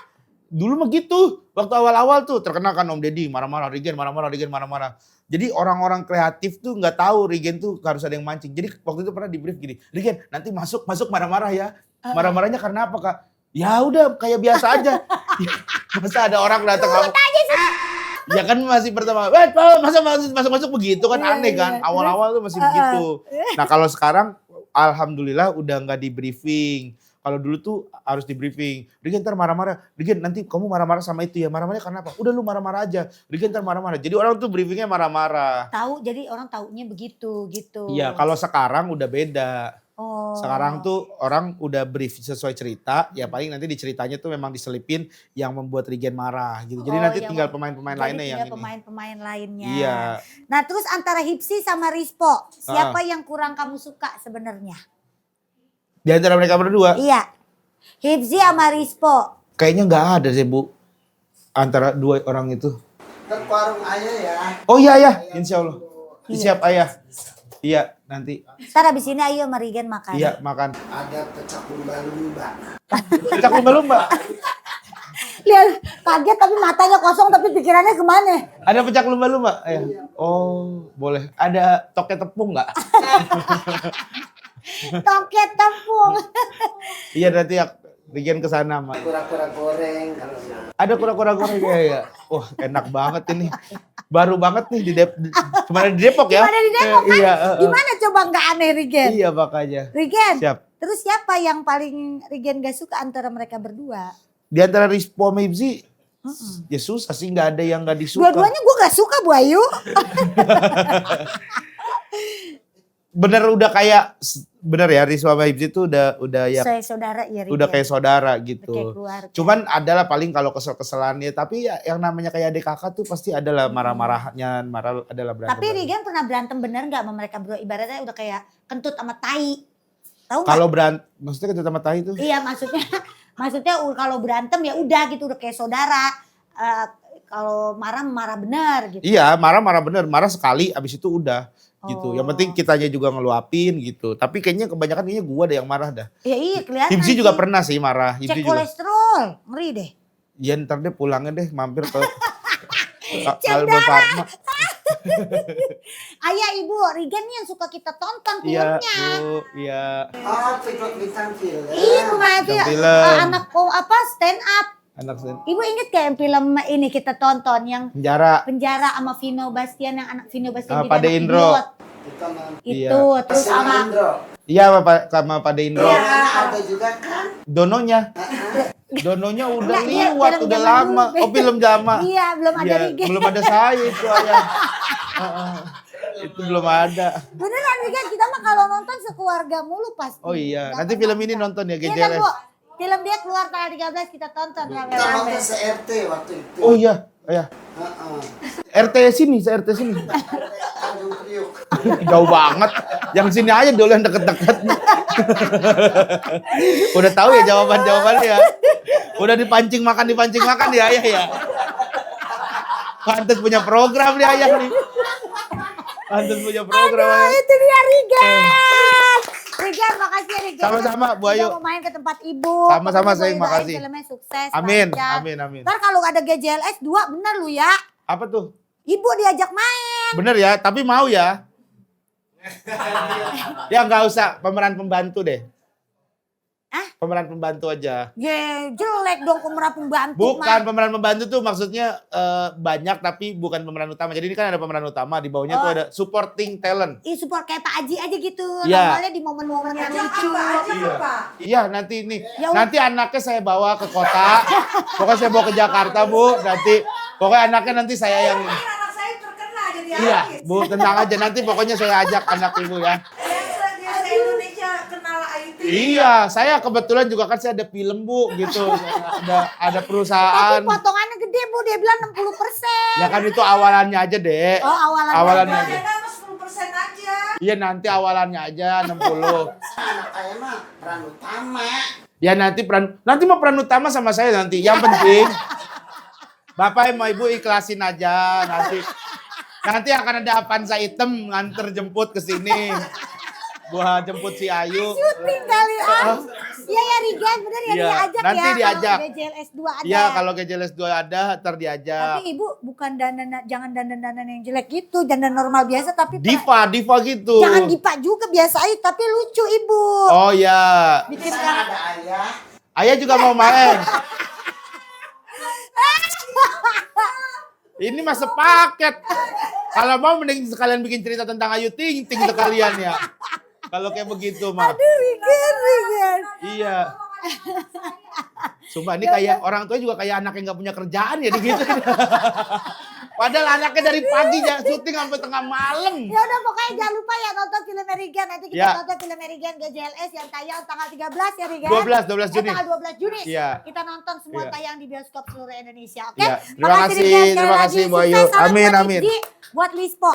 Dulu mah gitu. Waktu awal-awal tuh terkenal kan Om Deddy marah-marah, Rigen marah-marah, Rigen marah-marah. Jadi orang-orang kreatif tuh nggak tahu Rigen tuh harus ada yang mancing. Jadi waktu itu pernah di brief gini, Rigen nanti masuk marah-marah ya. Marah-marahnya karena apa Kak? Ya udah kayak biasa aja. Masa ada orang datang kamu. Ya kan masih pertama, masa masuk begitu kan aneh kan. Awal-awal tuh masih begitu. Nah kalau sekarang alhamdulillah udah nggak di briefing. Kalau dulu tuh harus di briefing. Rigen ntar marah-marah. Rigen nanti kamu marah-marah sama itu ya. Marah-marahnya karena apa? Udah lu marah-marah aja. Rigen ntar marah-marah. Jadi orang tuh briefingnya marah-marah. Tahu, jadi orang taunya begitu gitu. Iya, kalau sekarang udah beda. Oh. Sekarang tuh orang udah brief sesuai cerita. Ya paling nanti di ceritanya tuh memang diselipin yang membuat Rigen marah gitu. Jadi nanti tinggal pemain-pemain lainnya yang ini. Pemain-pemain lainnya. Iya. Nah terus antara Hipsi sama Rispo, siapa yang kurang kamu suka sebenarnya? Di antara mereka berdua? Iya. Hipsi sama Rispo. Kayaknya nggak ada sih Bu. Antara dua orang itu. Ke warung ayah ya. Oh iya ya, insya Allah. Siap ayah. Iya nanti. Ntar abis ini ayo sama Rigen makan. Iya makan. Ada pecak lumba-lumba. Pecak lumba-lumba. Lihat kaget tapi matanya kosong tapi pikirannya kemana? Ada pecak lumba-lumba? Oh boleh. Ada toke tepung nggak? Toket tepung. Iya nanti ya Rigen kesana Mak. Kura-kura goreng kalau mau. Ada kura-kura goreng ya. Wah enak banget ini. Baru banget nih cuma di Depok ya. Gimana di Depok kan? Iya. Gimana coba nggak aneh Rigen? Iya makanya. Rigen. Siap. Terus siapa yang paling Rigen gak suka antara mereka berdua? Di antara Rispo sama Hipsi, ya susah sih nggak ada yang nggak disuka. Dua-duanya gue gak suka Bu Ayu. Bener udah kayak bener ya Rispo sama Hipsi itu udah ya Saya saudara ya Rigen. udah kayak saudara gitu. Kayak keluarga. Cuman adalah paling kalau kesel-keselannya, tapi ya yang namanya kayak adik kakak tuh pasti adalah marah-marahnya, adalah berantem. Tapi Rigen pernah berantem bener gak sama mereka berdua? Ibaratnya udah kayak kentut sama tai. Tahu gak? Kalau maksudnya kita sama Tai itu? Iya maksudnya kalau berantem ya udah gitu udah kayak saudara. Kalau marah bener gitu. Iya marah-marah bener, marah sekali abis itu udah gitu. Yang penting kitanya juga ngeluapin gitu. Tapi kayaknya kebanyakan gua ada yang marah dah. Ya iya kelihatan. Hipsi juga pernah sih marah. Cek Hipsi juga. kolesterol, ngeri deh. Ya ntar deh pulangnya deh mampir ke Alba Farma. Ayah ibu, Rigen nih yang suka kita tonton Iya filmnya. Bu, iya. Oh, Pekot bintang film. Iya kemarin tuh film. anak stand up. Anak sen. Ibu inget gak yang film ini kita tonton yang Penjara. penjara sama Vino Bastian yang anak Vino Bastian jadi Pak De anak Indro. idiot. Kita nonton. Itu terus sama Indro. Iya sama Pak De Indro. Ya, ada juga kan. Dononya. Dononya udah Enggak, iya, lewat, film udah zaman lama. dulu. Oh film lama. Iya belum ada Iya, Rigen. belum ada saya itu ayah. Itu belum ada. Beneran Rigen kita mah kalau nonton sekeluarga mulu pasti. Oh iya, Nggak nanti pernah film ini kita. nonton ya Iya kan GJLS. Bu, film dia keluar tanggal 13 kita tonton Kita rame-rame. nonton se-RT waktu itu. Oh iya, ayah. Heeh. RT sini, RT sini. Tanjung Priuk. Jauh banget. Yang sini aja dulu yang deket-deket. Udah tahu ya jawabannya ya. Udah dipancing makan ya ayah ya. Pantes punya program nih ayah nih. Pantes punya program. Aduh, itu dia Rigen. Rigen, makasih ya Rigen. Sama-sama, Bu Ayu. Udah mau main ke tempat ibu. Sama-sama, Pokoknya sayang, Bu Ayu doain makasih. filmnya sukses, Amin, lancar. amin, amin. Ntar kalau ada GJLS 2 bener lu ya. Apa tuh? Ibu diajak main. Bener ya, tapi mau ya. Ya nggak usah, pemeran pembantu deh. Pemeran pembantu aja. Ya jelek dong pemeran pembantu. Bukan pemeran pembantu tuh maksudnya banyak tapi bukan pemeran utama. Jadi ini kan ada pemeran utama, di bawahnya tuh ada supporting talent. Ih support kayak Pak Aji aja gitu. Iya. Normalnya di momen-momen yang lucu. Iya nanti ini, Ya nanti anaknya saya bawa ke kota. Pokoknya saya bawa ke Jakarta Bu. Nanti pokoknya anaknya nanti saya yang. Anak saya terkenal jadi Iya artis. Bu tenang aja nanti pokoknya saya ajak anak ibu ya. Yang se-Indonesia kenal IT. Iya, saya kebetulan juga kan saya ada film Bu gitu. Ada Tapi perusahaan. potongannya gede Bu, dia bilang 60%. Ya kan itu awalannya aja deh. Oh awalan. Awalannya aja. Ada 10% aja. Iya nanti awalannya aja 60. Anak saya mah peran utama. Ya nanti mau peran utama sama saya nanti. Yang penting Bapak sama Ibu ikhlasin aja nanti akan ada Avanza hitam nganter jemput ke sini. Buat jemput si Ayu. Syuting kali ah. Iya ya Rigen, bener ya Iya, diajak nanti ya. diajak. Kalau GJLS 2 ada. Iya kalau GJLS 2 ada ntar diajak. Tapi Ibu bukan jangan dandan-dandan yang jelek gitu, dandan normal biasa tapi Diva gitu. jangan dipak juga biasa aja tapi lucu Ibu. Oh ya. Bikin Saya ada ayah. Ayah juga mau main. Ini mah sepaket. Kalau mau mending sekalian bikin cerita tentang Ayu Ting Ting sekalian ya. Kalau kayak begitu mah. Aduh Rigen. Iya. Sumpah ini kayak orang tua juga kayak anak yang gak punya kerjaan ya gitu. Padahal anaknya dari pagi syuting sampai tengah malam. Ya udah pokoknya jangan lupa ya nonton film Rigen. Nanti kita Ya. nonton film Rigen GJLS yang tayang tanggal 13 ya Rigen. 12 Juni. Tanggal 12 Juni. Iya. Kita nonton semua Iya. tayang di bioskop seluruh Indonesia. Oke? Iya. Terima Makasih, kasih, Rigen. Sekali terima lagi. kasih, Bu Sukses. Ayu. Salam Amin, buat amin. Rizky, buat Rispo.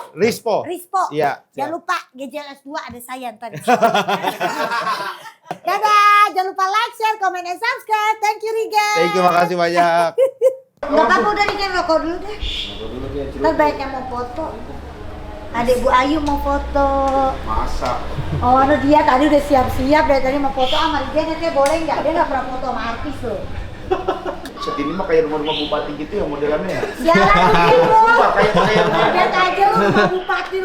Rispo. Iya. Jangan Iya. lupa GJLS 2 ada saya ntar. Dadah. Jangan lupa like, share, comment, and subscribe. Thank you Rigen. Thank you, makasih banyak. Gak apa-apa udah Rigen rokok dulu deh. Ntar banyak yang mau foto. Adik Bu Ayu mau foto. Masa. Oh, dia tadi udah siap-siap dari tadi mau foto sama Rigen, nanti boleh nggak? Dia nggak pernah foto sama artis loh. Set ini mah kayak rumah-rumah bupati gitu ya modelannya ya. Sialan Rigen lo. Sumpah, kayak rumah. Lihat aja lo rumah bupati.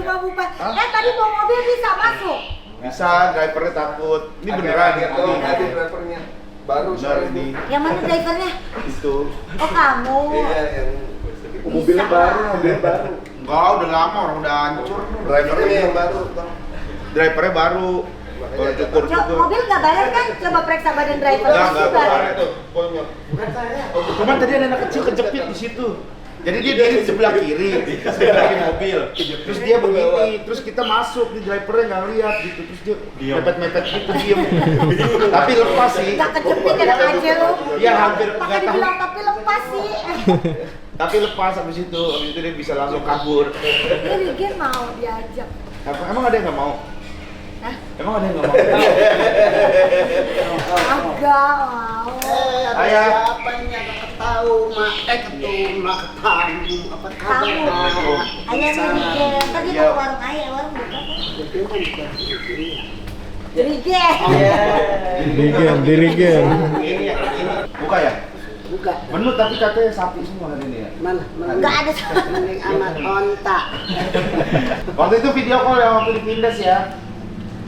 Tadi bawa mobil bisa masuk. Bisa, drivernya takut. Ini beneran. Ada drivernya. Baru Bener ini. Yang mana drivernya? Itu. Oh kamu. Iya, yang Mobilnya baru, Enggak, udah lama orang udah hancur. drivernya yang baru. Drivernya baru. Kalau cukur-cukur. Mobil nggak bayar kan? Coba periksa badan driver. Enggak, Pasti bayar. itu. Konyol. Cuman tadi ada anak kecil kejepit di situ. Jadi dia di sebelah kiri, sebelah mobil. Terus dia begini, terus kita masuk, di drivernya nggak lihat gitu. Terus dia mepet-mepet gitu diem. Tapi lepas sih. Nggak kejepit enak aja lo. Iya hampir Makanya nggak tahu. dibilang tapi lepas sih. Tapi lepas habis itu dia bisa langsung kabur. Rigen mau diajak. Emang ada yang nggak mau? Hah? Emang ada yang nggak mau? Agak mau. Ayah. Siapa ini ada ketahu mak ketahu apa Kamu. kabar? Ayah Rigen. Tadi Iya. mau warung ayah, warung buka apa? Rigen. Dirigen. Ini buka ya? Buka. Menu tapi katanya sapi semua hari ini ya. Mana? Nggak ada. Mending amat ontak. Waktu itu video call yang waktu di Pindes ya.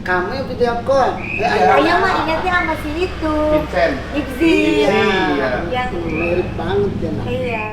Kamu yang video call. Ayah mah ingatnya sama si itu. Vincent. Ipsi. Iya. Yang Mirip banget ya. iya.